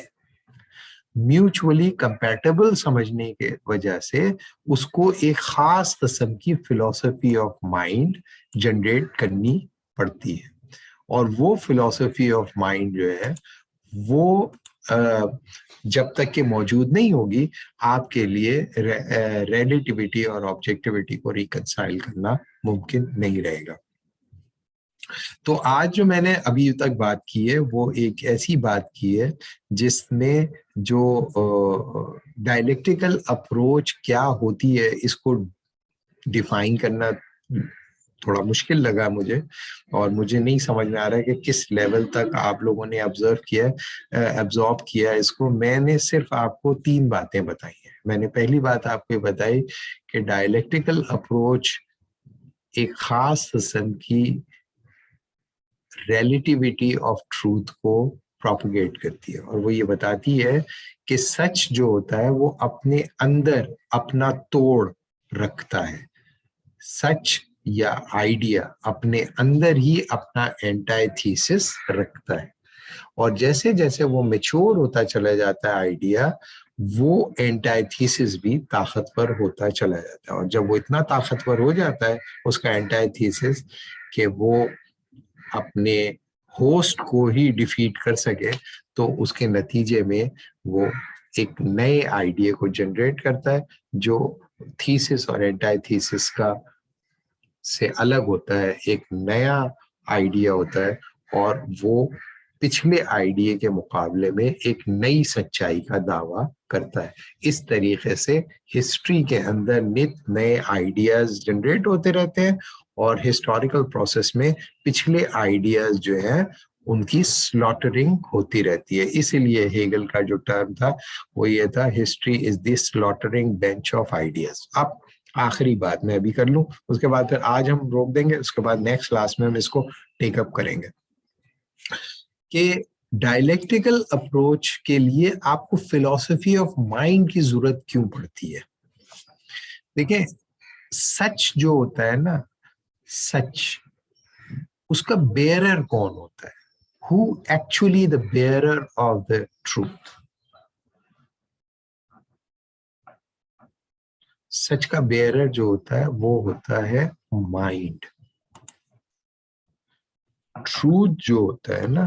میوچولی کمپیٹیبل سمجھنے کے وجہ سے اس کو ایک خاص قسم کی فلسفی آف مائنڈ جنریٹ کرنی پڑتی ہے. اور وہ فلسفی آف مائنڈ جو ہے وہ جب تک کہ موجود نہیں ہوگی, آپ کے لیے ریلیٹیوٹی اور آبجیکٹیوٹی کو ریکنسائل کرنا ممکن نہیں رہے گا. تو آج جو میں نے ابھی تک بات کی ہے وہ ایک ایسی بات کی ہے جس میں جو ڈائلیکٹیکل اپروچ کیا ہوتی ہے اس کو ڈیفائن کرنا تھوڑا مشکل لگا مجھے, اور مجھے نہیں سمجھ میں آ رہا ہے کہ کس لیول تک آپ لوگوں نے ایبزارب کیا ہے اس کو. میں نے صرف آپ کو 3 باتیں بتائی ہیں. میں نے پہلی بات آپ کو بتائی کہ ڈائلیکٹیکل اپروچ ایک خاص قسم کی ریلیٹیوٹی آف ٹروتھ کو پروپیگیٹ کرتی ہے، اور وہ یہ بتاتی ہے کہ سچ جو ہوتا ہے وہ اپنے اندر اپنا توڑ رکھتا ہے، سچ یا آئیڈیا اپنے اندر ہی اپنا اینٹائی تھیسس رکھتا ہے، اور جیسے جیسے وہ میچور ہوتا چلا جاتا ہے آئیڈیا، وہ اینٹائی تھیسس بھی طاقتور ہوتا چلا جاتا ہے، اور جب وہ اتنا طاقتور ہو جاتا ہے اس کا اینٹائی تھیسس کہ وہ اپنے ہوسٹ کو ہی ڈیفیٹ کر سکے، تو اس کے نتیجے میں وہ ایک نئے آئیڈیا کو جنریٹ کرتا ہے جو تھیسس اور اینٹائی تھیسس کا سے الگ ہوتا ہے، ایک نیا آئیڈیا ہوتا ہے، اور وہ پچھلے آئیڈیا کے مقابلے میں ایک نئی سچائی کا دعویٰ کرتا ہے۔ اس طریقے سے ہسٹری کے اندر نت نئے آئیڈیاز جنریٹ ہوتے رہتے ہیں، اور ہسٹوریکل پروسیس میں پچھلے آئیڈیاز جو ہیں ان کی سلاٹرنگ ہوتی رہتی ہے۔ اسی لیے ہیگل کا جو ٹرم تھا وہ یہ تھا، history is the slaughtering bench of ideas. اب آخری بات میں ابھی کر لوں، اس کے بعد پھر آج ہم روک دیں گے، اس کے بعد نیکسٹ کلاس میں ہم اس کو ٹیک اپ کریں گے کہ ڈائلیکٹیکل اپروچ کے لیے آپ کو فلسفی آف مائنڈ کی ضرورت کیوں پڑتی ہے۔ دیکھیں، سچ جو ہوتا ہے نا، سچ اس کا بیئرر کون ہوتا ہے؟ who actually the bearer of the truth؟ سچ کا بیئرر جو ہوتا ہے وہ ہوتا ہے مائنڈ۔ ٹروتھ جو ہوتا ہے نا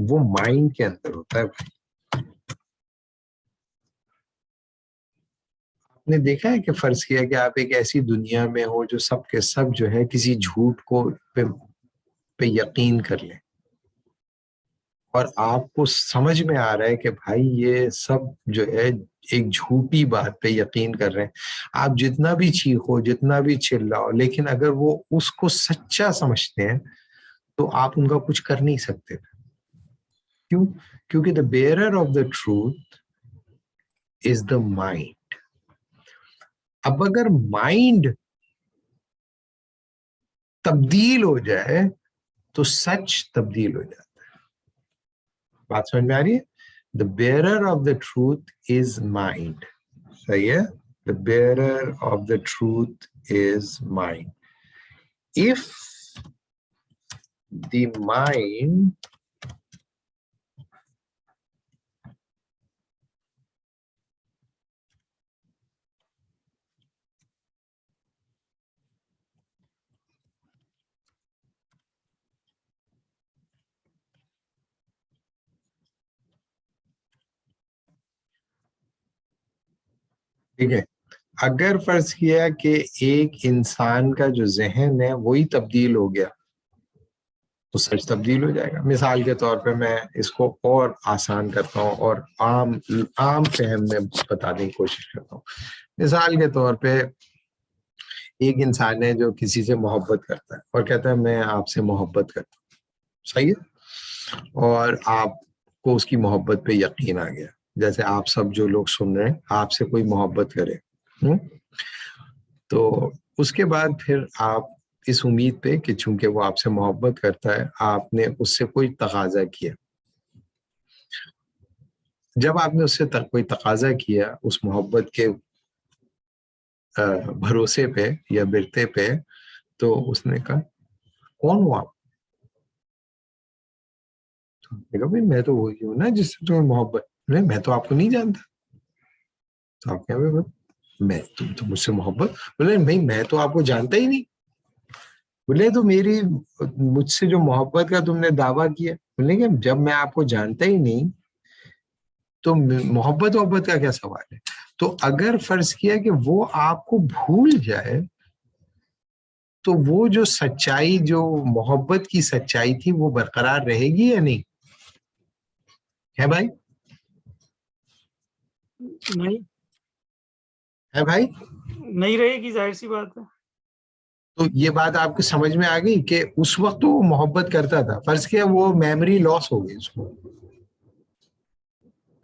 وہ مائنڈ کے اندر ہوتا ہے۔ آپ نے دیکھا ہے کہ فرض کیا کہ آپ ایک ایسی دنیا میں ہو جو سب کے سب جو ہے کسی جھوٹ کو پہ یقین کر لیں، اور آپ کو سمجھ میں آ رہا ہے کہ بھائی یہ سب جو ہے ایک جھوٹی بات پہ یقین کر رہے ہیں، آپ جتنا بھی چیخو، جتنا بھی چلاؤ، لیکن اگر وہ اس کو سچا سمجھتے ہیں تو آپ ان کا کچھ کر نہیں سکتے۔ کیوں؟ کیونکہ the bearer of the truth is the mind۔ اب اگر مائنڈ تبدیل ہو جائے تو سچ تبدیل ہو جاتا ہے۔ بات سمجھ میں آ رہی ہے؟ The bearer of the truth is mind۔ صحیح ہے؟ The bearer of the truth is mind۔ If the mind ٹھیک ہے، اگر فرض کیا کہ ایک انسان کا جو ذہن ہے وہی تبدیل ہو گیا تو سچ تبدیل ہو جائے گا۔ مثال کے طور پہ میں اس کو اور آسان کرتا ہوں اور عام فہم میں بتانے کی کوشش کرتا ہوں۔ مثال کے طور پہ ایک انسان ہے جو کسی سے محبت کرتا ہے اور کہتا ہے میں آپ سے محبت کرتا ہوں، صحیح ہے، اور آپ کو اس کی محبت پہ یقین آ گیا، جیسے آپ سب جو لوگ سن رہے ہیں، آپ سے کوئی محبت کرے تو اس کے بعد پھر آپ اس امید پہ کہ چونکہ وہ آپ سے محبت کرتا ہے آپ نے اس سے کوئی تقاضا کیا۔ جب آپ نے اس سے کوئی تقاضا کیا اس محبت کے بھروسے پہ یا برتے پہ، تو اس نے کہا کون ہو آپ؟ میں تو وہی ہوں نا جس سے تمہیں محبت، میں تو آپ کو نہیں جانتا۔ تو آپ کیا میں تم تو مجھ سے محبت، بولے بھائی میں تو آپ کو جانتا ہی نہیں۔ بولے تو میری مجھ سے جو محبت کا تم نے دعویٰ کیا، بولے کہ جب میں آپ کو جانتا ہی نہیں تو محبت کا کیا سوال ہے؟ تو اگر فرض کیا کہ وہ آپ کو بھول جائے تو وہ جو سچائی، جو محبت کی سچائی تھی وہ برقرار رہے گی یا نہیں ہے بھائی؟ نہیں ہے بھائی؟ نہیں رہے گی، ظاہر سی بات ہے۔ تو یہ بات آپ کو سمجھ میں آ گئی کہ اس وقت وہ محبت کرتا تھا، فرض کیا وہ میموری لاس ہو گئی اس کو،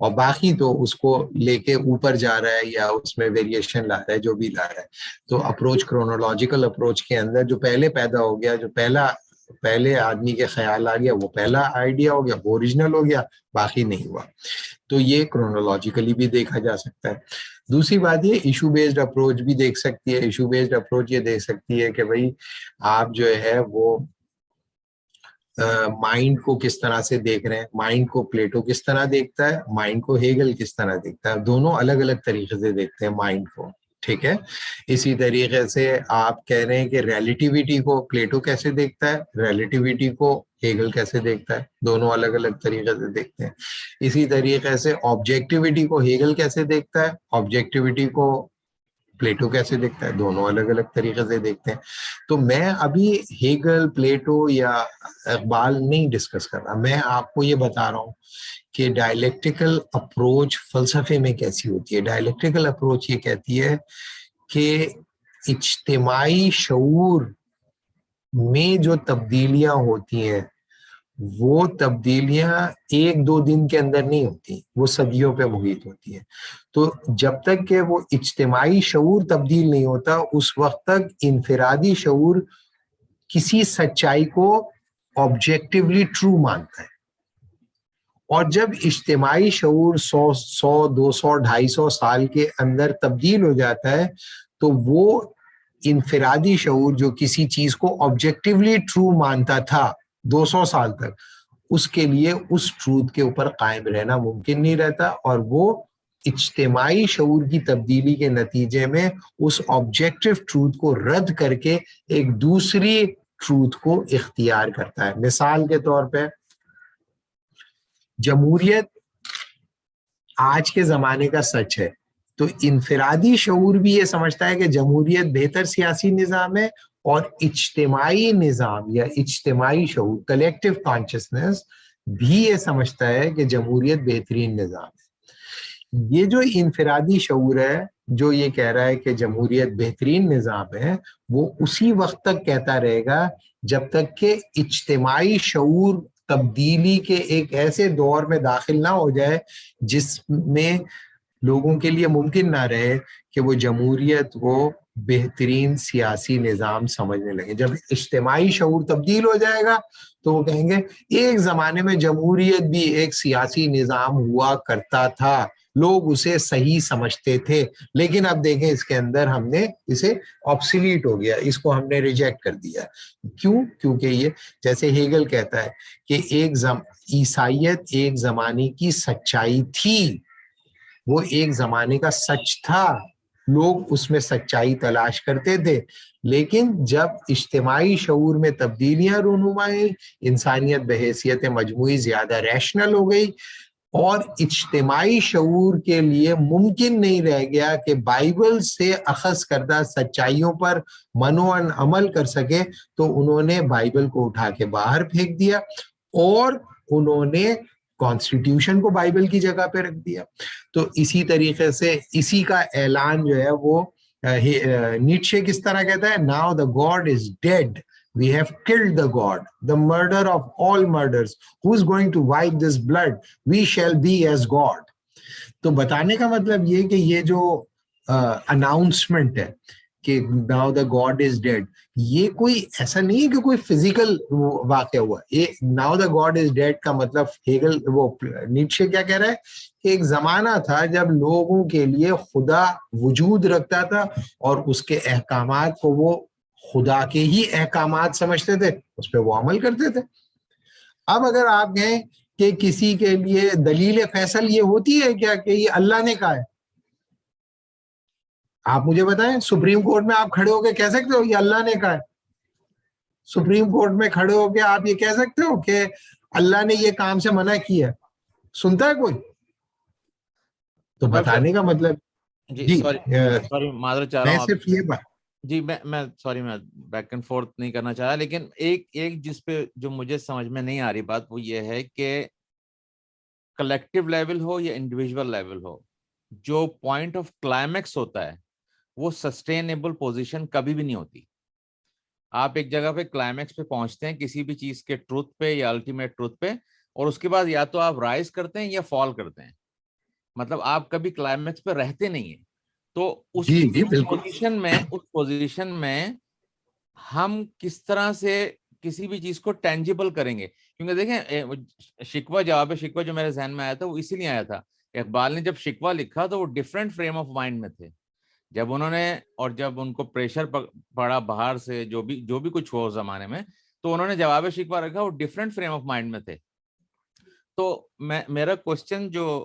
اور باقی تو اس کو لے کے اوپر جا رہا ہے یا اس میں ویریشن لا رہا ہے جو بھی لا رہا ہے. تو اپروچ کرونولوجیکل اپروچ کے اندر جو پہلے پیدا ہو گیا, جو پہلے آدمی کے خیال آ گیا, وہ پہلا آئیڈیا ہو گیا, وہ اوریجنل ہو گیا, باقی نہیں ہوا. تو یہ کرونولوجیکلی بھی دیکھا جا سکتا ہے. دوسری بات یہ ایشو بیسڈ اپروچ بھی دیکھ سکتی ہے. ایشو بیسڈ اپروچ یہ دیکھ سکتی ہے کہ بھئی آپ جو ہے وہ مائنڈ کو کس طرح سے دیکھ رہے ہیں. مائنڈ کو پلیٹو کس طرح دیکھتا ہے, مائنڈ کو ہیگل کس طرح دیکھتا ہے. دونوں الگ الگ طریقے سے دیکھتے ہیں مائنڈ کو, ٹھیک ہے. اسی طریقے سے آپ کہہ رہے ہیں کہ ریلیٹیوٹی کو پلیٹو کیسے دیکھتا ہے, ریلیٹیوٹی کو ہیگل کیسے دیکھتا ہے, دونوں الگ الگ طریقے سے دیکھتے ہیں. اسی طریقے سے آبجیکٹیوٹی کو ہیگل کیسے دیکھتا ہے, آبجیکٹیوٹی کو پلیٹو کیسے دیکھتا ہے, دونوں الگ الگ طریقے سے دیکھتے ہیں. تو میں ابھی ہیگل, پلیٹو یا اقبال نہیں ڈسکس کر رہا, میں آپ کو یہ بتا رہا ہوں کہ ڈائلیکٹیکل اپروچ فلسفے میں کیسی ہوتی ہے. ڈائلیکٹیکل اپروچ یہ کہتی ہے کہ اجتماعی شعور میں جو تبدیلیاں ہوتی ہیں وہ تبدیلیاں ایک دو دن کے اندر نہیں ہوتی, وہ صدیوں پہ محیط ہوتی ہیں. تو جب تک کہ وہ اجتماعی شعور تبدیل نہیں ہوتا اس وقت تک انفرادی شعور کسی سچائی کو آبجیکٹیولی ٹرو مانتا ہے. اور جب اجتماعی شعور 100 200 250 سال کے اندر تبدیل ہو جاتا ہے تو وہ انفرادی شعور جو کسی چیز کو آبجیکٹیولی ٹرو مانتا تھا 200 سال تک, اس کے لیے اس ٹروتھ کے اوپر قائم رہنا ممکن نہیں رہتا, اور وہ اجتماعی شعور کی تبدیلی کے نتیجے میں اس آبجیکٹیو ٹروتھ کو رد کر کے ایک دوسری ٹروتھ کو اختیار کرتا ہے. مثال کے طور پہ جمہوریت آج کے زمانے کا سچ ہے, تو انفرادی شعور بھی یہ سمجھتا ہے کہ جمہوریت بہتر سیاسی نظام ہے, اور اجتماعی نظام یا اجتماعی شعور کلیکٹیو کانشسنس بھی یہ سمجھتا ہے کہ جمہوریت بہترین نظام ہے. یہ جو انفرادی شعور ہے جو یہ کہہ رہا ہے کہ جمہوریت بہترین نظام ہے, وہ اسی وقت تک کہتا رہے گا جب تک کہ اجتماعی شعور تبدیلی کے ایک ایسے دور میں داخل نہ ہو جائے جس میں لوگوں کے لیے ممکن نہ رہے کہ وہ جمہوریت کو بہترین سیاسی نظام سمجھنے لگے. جب اجتماعی شعور تبدیل ہو جائے گا تو وہ کہیں گے ایک زمانے میں جمہوریت بھی ایک سیاسی نظام ہوا کرتا تھا, لوگ اسے صحیح سمجھتے تھے, لیکن اب دیکھیں اس کے اندر ہم نے اسے آبسلیٹ ہو گیا, اس کو ہم نے ریجیکٹ کر دیا. کیوں؟ کیونکہ یہ جیسے ہیگل کہتا ہے کہ عیسائیت ایک زمانے کی سچائی تھی, وہ ایک زمانے کا سچ تھا, لوگ اس میں سچائی تلاش کرتے تھے, لیکن جب اجتماعی شعور میں تبدیلیاں رونما ہوئیں, انسانیت بحیثیت مجموعی زیادہ ریشنل ہو گئی, اور اجتماعی شعور کے لیے ممکن نہیں رہ گیا کہ بائبل سے اخذ کردہ سچائیوں پر منوعن عمل کر سکے, تو انہوں نے بائبل کو اٹھا کے باہر پھینک دیا اور انہوں نے کانسٹیٹیوشن کو بائبل کی جگہ پہ رکھ دیا. تو اسی طریقے سے اسی کا اعلان جو ہے وہ نیٹشے کس طرح کہتا ہے, now the God is dead, we have killed the God, the murder of all murders, who is going to wipe this blood, we shall be as God. تو بتانے کا مطلب یہ کہ یہ جو اناؤنسمنٹ ہے کہ now the God is dead, یہ کوئی ایسا نہیں ہے کہ کوئی فزیکل واقعہ ہوا. یہ now the God is dead کا مطلب ہیگل وہ نیٹشے کیا کہہ رہا ہے کہ ایک زمانہ تھا جب لوگوں کے لیے خدا وجود رکھتا تھا اور اس کے احکامات کو وہ خدا کے ہی احکامات سمجھتے تھے, اس پہ وہ عمل کرتے تھے. اب اگر آپ کہیں کہ کسی کے لیے دلیل فیصل یہ ہوتی ہے کیا کہ یہ اللہ نے کہا ہے, آپ مجھے بتائیں سپریم کورٹ میں آپ کھڑے ہو کے کہہ سکتے ہو یہ اللہ نے کہا ہے؟ سپریم کورٹ میں کھڑے ہو کے آپ یہ کہہ سکتے ہو کہ اللہ نے یہ کام سے منع کیا؟ سنتا ہے کوئی؟ تو بتانے کا مطلب جی سوری معذرت چاہ رہا ہوں, صرف یہ بات جی میں سوری میں بیک اینڈ فورتھ نہیں کرنا چاہا, لیکن ایک جس پہ جو مجھے سمجھ میں نہیں آ رہی بات وہ یہ ہے کہ کلیکٹیو لیول ہو یا انڈیویجول لیول ہو, جو پوائنٹ آف کلائمیکس ہوتا ہے وہ سسٹینیبل پوزیشن کبھی بھی نہیں ہوتی. آپ ایک جگہ پہ کلائمیکس پہ پہنچتے ہیں کسی بھی چیز کے ٹروتھ پہ یا الٹیمیٹ ٹروتھ پہ, اور اس کے بعد یا تو آپ رائز کرتے ہیں یا فال کرتے ہیں. مطلب آپ کبھی کلائمیکس پہ رہتے نہیں ہیں. تو اس جی بالکل. پوزیشن میں ہم کس طرح سے کسی بھی چیز کو ٹینجیبل کریں گے؟ کیونکہ دیکھیں شکوہ جواب شکوہ جو میرے ذہن میں آیا تھا وہ اسی لیے آیا تھا. اقبال نے جب شکوہ لکھا تو وہ ڈفرینٹ فریم آف مائنڈ میں تھے. جب انہوں نے اور جب ان کو پریشر پڑا باہر سے جو بھی کچھ ہوا اس زمانے میں, تو انہوں نے جواب شکوہ رکھا, وہ ڈفرینٹ فریم آف مائنڈ میں تھے. تو میرا کوشچن جو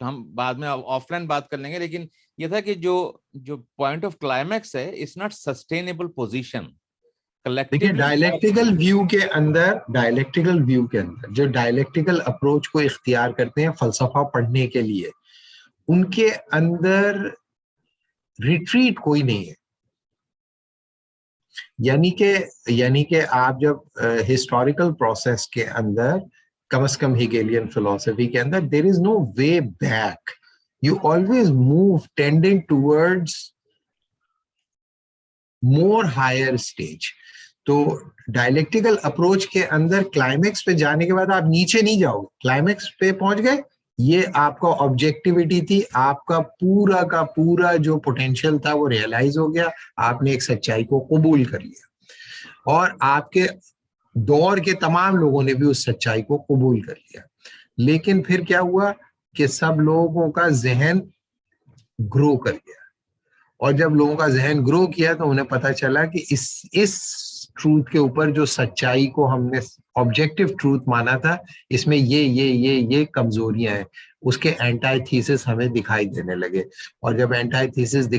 ہم بعد میں آف لائن بات کر لیں گے, لیکن یہ تھا کہ جو پوائنٹ آف کلائمیکس ہے اٹس ناٹ سسٹینیبل پوزیشن. دیکھیے ڈائلیکٹیکل ویو کے اندر جو ڈائلیکٹیکل اپروچ کو اختیار کرتے ہیں فلسفہ پڑھنے کے لیے, ان کے اندر ریٹریٹ کوئی نہیں ہے. یعنی کہ آپ جب ہسٹوریکل پروسیس کے اندر, کم از کم ہیگیلین فلسفی کے اندر, there is no way back. You always move tending towards more higher stage. تو ڈائلیکٹیکل اپروچ کے اندر کلائمیکس پہ جانے کے بعد آپ نیچے نہیں جاؤ گے. کلائمیکس پہ پہنچ گئے, یہ آپ کا آبجیکٹیوٹی تھی, آپ کا پورا جو پوٹینشیل تھا وہ ریئلائز ہو گیا, آپ نے ایک سچائی کو قبول کر لیا, اور آپ کے دور کے تمام لوگوں نے بھی اس سچائی کو قبول کر لیا. لیکن پھر کیا ہوا کہ سب لوگوں کا ذہن گرو کر گیا, اور جب لوگوں کا ذہن گرو کیا تو انہیں پتا چلا کہ اس ٹروتھ کے اوپر جو سچائی کو ہم نے آبجیکٹیو ٹروتھ مانا تھا, اس میں یہ کمزوریاں ہیں. اس کے اینٹائی تھیسس ہمیں دکھائی دینے لگے, اور جب اینٹائی تھیسس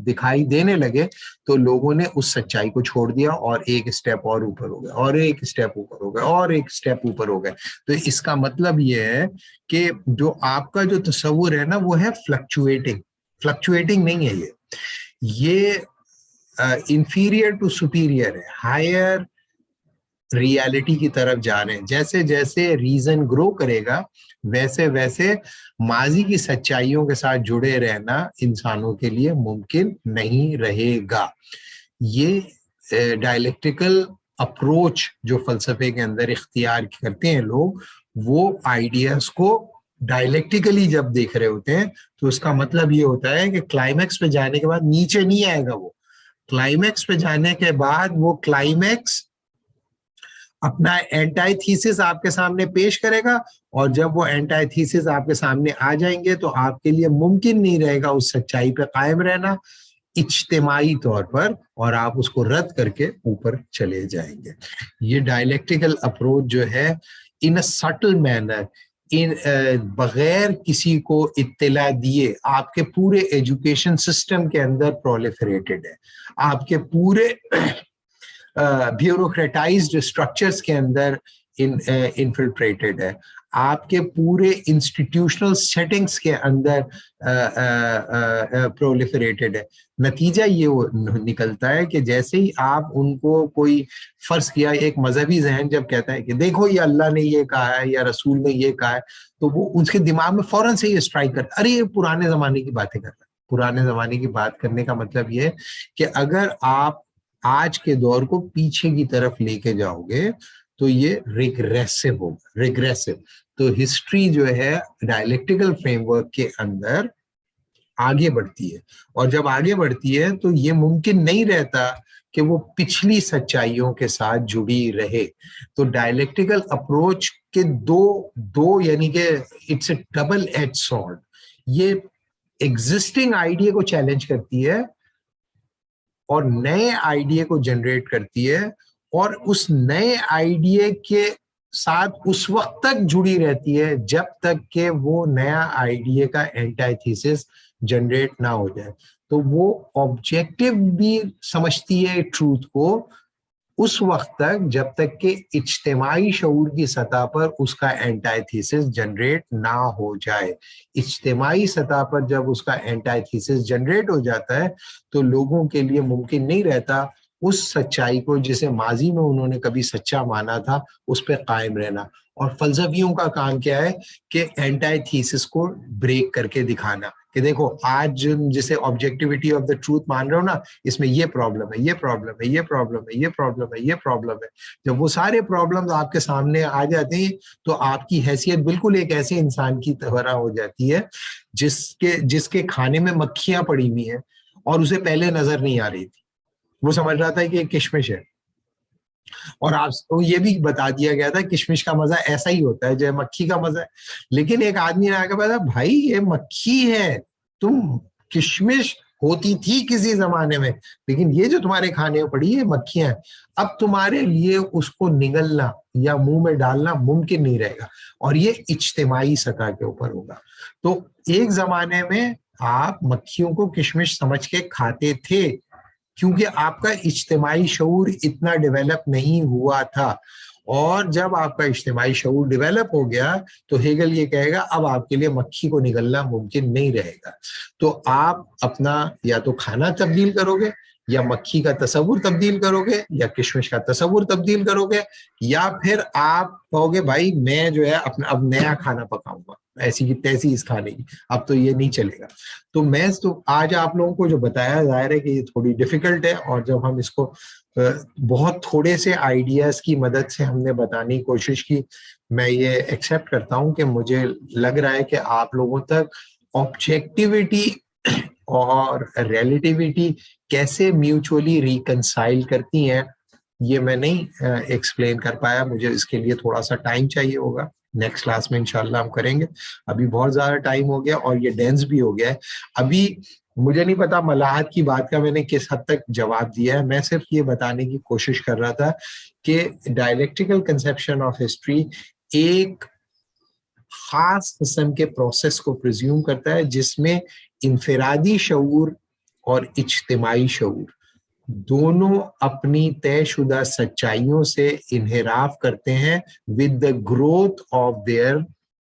دکھائی دینے لگے تو لوگوں نے اس سچائی کو چھوڑ دیا, اور ایک اسٹیپ اور اوپر ہو گیا, اور ایک اسٹیپ اوپر ہو گیا, اور ایک اسٹیپ اوپر ہو گئے. تو اس کا مطلب یہ ہے کہ جو آپ کا جو تصور ہے نا وہ ہے فلکچویٹنگ نہیں ہے, یہ انفیریئر ٹو سپیریئر ہے, ہائر ریالٹی کی طرف جا رہے ہیں. جیسے جیسے ریزن گرو کرے گا ویسے ویسے ماضی کی سچائیوں کے ساتھ جڑے رہنا انسانوں کے لیے ممکن نہیں رہے گا. یہ ڈائلیکٹیکل اپروچ جو فلسفے کے اندر اختیار کرتے ہیں لوگ, وہ آئیڈیاز کو ڈائلیکٹیکلی جب دیکھ رہے ہوتے ہیں تو اس کا مطلب یہ ہوتا ہے کہ کلائمیکس پہ جانے کے بعد نیچے نہیں آئے گا. وہ کلائمیکس پہ جانے کے بعد وہ کلائمیکس اپنا اینٹائی تھیسس آپ کے سامنے پیش کرے گا, اور جب وہ اینٹائی تھیسس آپ کے سامنے آ جائیں گے تو آپ کے لیے ممکن نہیں رہے گا اس سچائی پہ قائم رہنا اجتماعی طور پر, اور آپ اس کو رد کر کے اوپر چلے جائیں گے. یہ ڈائلیکٹیکل اپروچ جو ہے ان اے سٹل مینر, بغیر کسی کو اطلاع دیے آپ کے پورے ایجوکیشن سسٹم کے اندر پرولیفریٹڈ ہے, آپ کے پورے بیوروکریٹائزڈ اسٹرکچرز کے اندر انفلٹریٹڈ ہے, آپ کے پورے انسٹیٹیوشنل سیٹنگز کے اندر پرولیفریٹڈ ہے. نتیجہ یہ نکلتا ہے کہ جیسے ہی آپ ان کو کوئی فرض کیا, ایک مذہبی ذہن جب کہتا ہے کہ دیکھو یہ اللہ نے یہ کہا ہے یا رسول نے یہ کہا ہے, تو وہ اس کے دماغ میں فوراً سے یہ اسٹرائک کرتا ہے, ارے یہ پرانے زمانے کی باتیں کر رہا ہے. پرانے زمانے کی بات کرنے کا مطلب یہ ہے کہ اگر آپ آج کے دور کو پیچھے کی طرف لے کے جاؤ گے تو یہ ریگریسو ہوگا, ریگریسو. تو ہسٹری جو ہے ڈائلیکٹیکل فریم ورک کے اندر آگے بڑھتی ہے, اور جب آگے بڑھتی ہے تو یہ ممکن نہیں رہتا کہ وہ پچھلی سچائیوں کے ساتھ جڑی رہے. تو ڈائلیکٹیکل اپروچ کے دو یعنی کہ it's a double edge sword. یہ ایگزسٹنگ آئیڈیا کو چیلنج کرتی ہے اور نئے آئیڈیا کو جنریٹ کرتی ہے, اور اس نئے آئیڈیا کے ساتھ اس وقت تک جڑی رہتی ہے جب تک کہ وہ نیا آئیڈیا کا اینٹائی تھیسس جنریٹ نہ ہو جائے. تو وہ آبجیکٹیو بھی سمجھتی ہے ٹروتھ کو اس وقت تک جب تک کہ اجتماعی شعور کی سطح پر اس کا اینٹائی تھیسس جنریٹ نہ ہو جائے. اجتماعی سطح پر جب اس کا اینٹائی تھیسس جنریٹ ہو جاتا ہے تو لوگوں کے لیے ممکن نہیں رہتا اس سچائی کو جسے ماضی میں انہوں نے کبھی سچا مانا تھا اس پہ قائم رہنا. اور فلسفیوں کا کام کیا ہے کہ اینٹائی تھیسس کو بریک کر کے دکھانا, کہ دیکھو آج جسے آبجیکٹیوٹی آف دا ٹروتھ مان رہے ہو نا, اس میں یہ پرابلم ہے, یہ پرابلم ہے, یہ پرابلم ہے, یہ پرابلم ہے, یہ پرابلم ہے. جب وہ سارے پرابلمز آپ کے سامنے آ جاتے ہیں تو آپ کی حیثیت بالکل ایک ایسے انسان کی طرح ہو جاتی ہے جس کے کھانے میں مکھیاں پڑی ہوئی ہیں اور اسے پہلے نظر نہیں آ رہی تھی. وہ سمجھ رہا تھا کہ ایک کشمش ہے, اور آپ کو یہ بھی بتا دیا گیا تھا کشمش کا مزہ ایسا ہی ہوتا ہے جو مکھی کا مزہ ہے. لیکن ایک آدمی نے آ کے بتا, بھائی یہ مکھی ہے, تم کشمش ہوتی تھی کسی زمانے میں, لیکن یہ جو تمہارے کھانے میں پڑی ہے مکھیاں ہیں. اب تمہارے لیے اس کو نگلنا یا منہ میں ڈالنا ممکن نہیں رہے گا, اور یہ اجتماعی سطح کے اوپر ہوگا. تو ایک زمانے میں آپ مکھیوں کو کشمش سمجھ کے کھاتے تھے کیونکہ آپ کا اجتماعی شعور اتنا ڈیولپ نہیں ہوا تھا. اور جب آپ کا اجتماعی شعور ڈیولپ ہو گیا تو ہیگل یہ کہے گا اب آپ کے لیے مکھی کو نگلنا ممکن نہیں رہے گا. تو آپ اپنا یا تو کھانا تبدیل کرو گے, یا مکھی کا تصور تبدیل کرو گے, یا کشمش کا تصور تبدیل کرو گے, یا پھر آپ کہو گے بھائی میں جو ہے اپنا اب نیا کھانا پکاؤں گا ایسی کی تیسی اس کھانے کی, اب تو یہ نہیں چلے گا. تو میں تو آج آپ لوگوں کو جو بتایا, ظاہر ہے کہ یہ تھوڑی ڈیفیکلٹ ہے, اور جب ہم اس کو بہت تھوڑے سے آئیڈیاز کی مدد سے ہم نے بتانے کی کوشش کی, میں یہ ایکسیپٹ کرتا ہوں کہ مجھے لگ رہا ہے کہ آپ لوگوں تک آبجیکٹیوٹی اور ریلیٹیوٹی کیسے میوچولی ریکنسائل کرتی ہیں یہ میں نہیں ایکسپلین کر پایا. مجھے اس کے لیے تھوڑا سا ٹائم چاہیے ہوگا, نیکسٹ کلاس میں انشاءاللہ ہم کریں گے. ابھی بہت زیادہ ٹائم ہو گیا اور یہ ڈینس بھی ہو گیا ہے. ابھی مجھے نہیں پتا ملاحت کی بات کا میں نے کس حد تک جواب دیا ہے. میں صرف یہ بتانے کی کوشش کر رہا تھا کہ ڈائلیکٹیکل کنسیپشن آف ہسٹری ایک خاص قسم کے پروسیس کو پریزیوم کرتا ہے جس میں انفرادی شعور اور اجتماعی شعور دونوں اپنی طے شدہ سچائیوں سے انحراف کرتے ہیں with the growth of their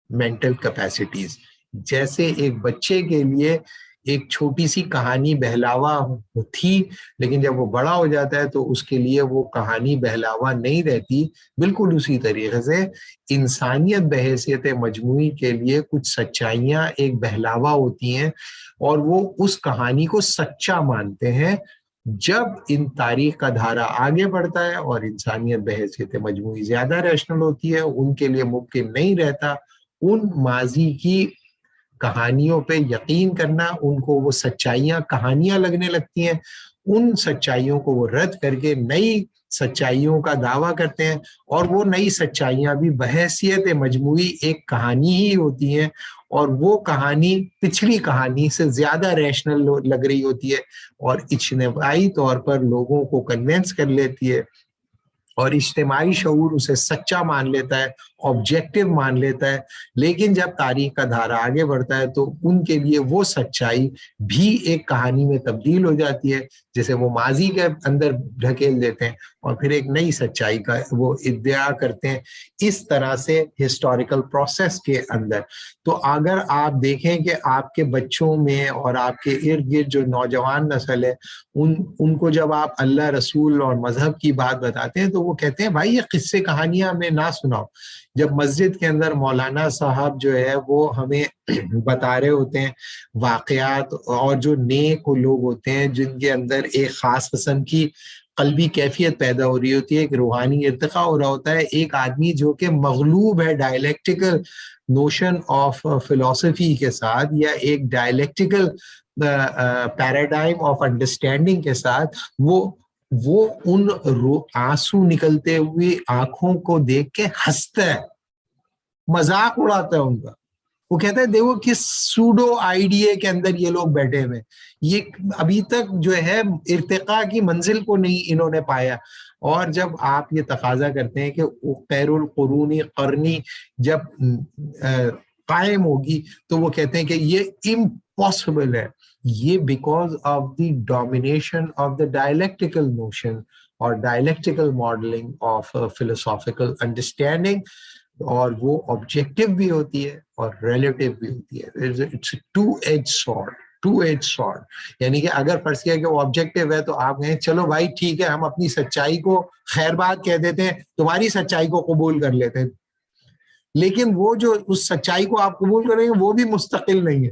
mental capacities. جیسے ایک بچے کے لیے ایک چھوٹی سی کہانی بہلاوا تھی, لیکن جب وہ بڑا ہو جاتا ہے تو اس کے لیے وہ کہانی بہلاوا نہیں رہتی. بالکل اسی طریقے سے انسانیت بحیثیت مجموعی کے لیے کچھ سچائیاں ایک بہلاوا ہوتی ہیں اور وہ اس کہانی کو سچا مانتے ہیں. جب ان تاریخ کا دھارا آگے بڑھتا ہے اور انسانیت بحیثیت مجموعی زیادہ ریشنل ہوتی ہے, ان کے لیے ممکن نہیں رہتا ان ماضی کی کہانیوں پہ یقین کرنا. ان کو وہ سچائیاں کہانیاں لگنے لگتی ہیں, ان سچائیوں کو وہ رد کر کے نئی سچائیوں کا دعویٰ کرتے ہیں, اور وہ نئی سچائیاں بھی بحیثیت مجموعی ایک کہانی ہی ہوتی ہیں, اور وہ کہانی پچھلی کہانی سے زیادہ ریشنل لگ رہی ہوتی ہے اور اجتماعی طور پر لوگوں کو کنونس کر لیتی ہے, اور اجتماعی شعور اسے سچا مان لیتا ہے, آبجیکٹو مان لیتا ہے. لیکن جب تاریخ کا دھارا آگے بڑھتا ہے تو ان کے لیے وہ سچائی بھی ایک کہانی میں تبدیل ہو جاتی ہے جسے وہ ماضی کے اندر ڈھکیل دیتے ہیں اور پھر ایک نئی سچائی کا وہ ادعا کرتے ہیں. اس طرح سے ہسٹوریکل پروسیس کے اندر. تو اگر آپ دیکھیں کہ آپ کے بچوں میں اور آپ کے ارد گرد جو نوجوان نسل ہے ان کو جب آپ اللہ رسول اور مذہب کی بات بتاتے ہیں تو وہ کہتے ہیں بھائی یہ قصے کہانیاں ہمیں نہ سناؤ. جب مسجد کے اندر مولانا صاحب جو ہے وہ ہمیں بتا رہے ہوتے ہیں واقعات, اور جو نیک لوگ ہوتے ہیں جن کے اندر ایک خاص قسم کی قلبی کیفیت پیدا ہو رہی ہوتی ہے, ایک روحانی ارتقاء ہو رہا ہوتا ہے, ایک آدمی جو کہ مغلوب ہے ڈائلیکٹیکل نوشن آف فلسفی کے ساتھ یا ایک ڈائلیکٹیکل پیراڈائم آف انڈرسٹینڈنگ کے ساتھ, وہ ان آنسو نکلتے ہوئے آنکھوں کو دیکھ کے ہنستا ہے, مذاق اڑاتا ہے ان کا. وہ کہتا ہے دیکھو کس سوڈو آئیڈیا کے اندر یہ لوگ بیٹھے ہوئے, یہ ابھی تک جو ہے ارتقاء کی منزل کو نہیں انہوں نے پایا. اور جب آپ یہ تقاضا کرتے ہیں کہ خیر القرون قرنی جب قائم ہوگی تو وہ کہتے ہیں کہ یہ امپاسبل ہے. یہ because of the domination of the dialectical notion اور dialectical modelling of philosophical understanding, اور وہ آبجیکٹو بھی ہوتی ہے اور ریلیٹیو بھی ہوتی ہے. It's two edge sword. یعنی کہ اگر فرض کیا کہ وہ آبجیکٹو ہے تو آپ کہیں چلو بھائی ٹھیک ہے ہم اپنی سچائی کو خیر بات کہہ دیتے ہیں, تمہاری سچائی کو قبول کر لیتے ہیں, لیکن وہ جو اس سچائی کو آپ قبول کریں گے وہ بھی مستقل نہیں ہے.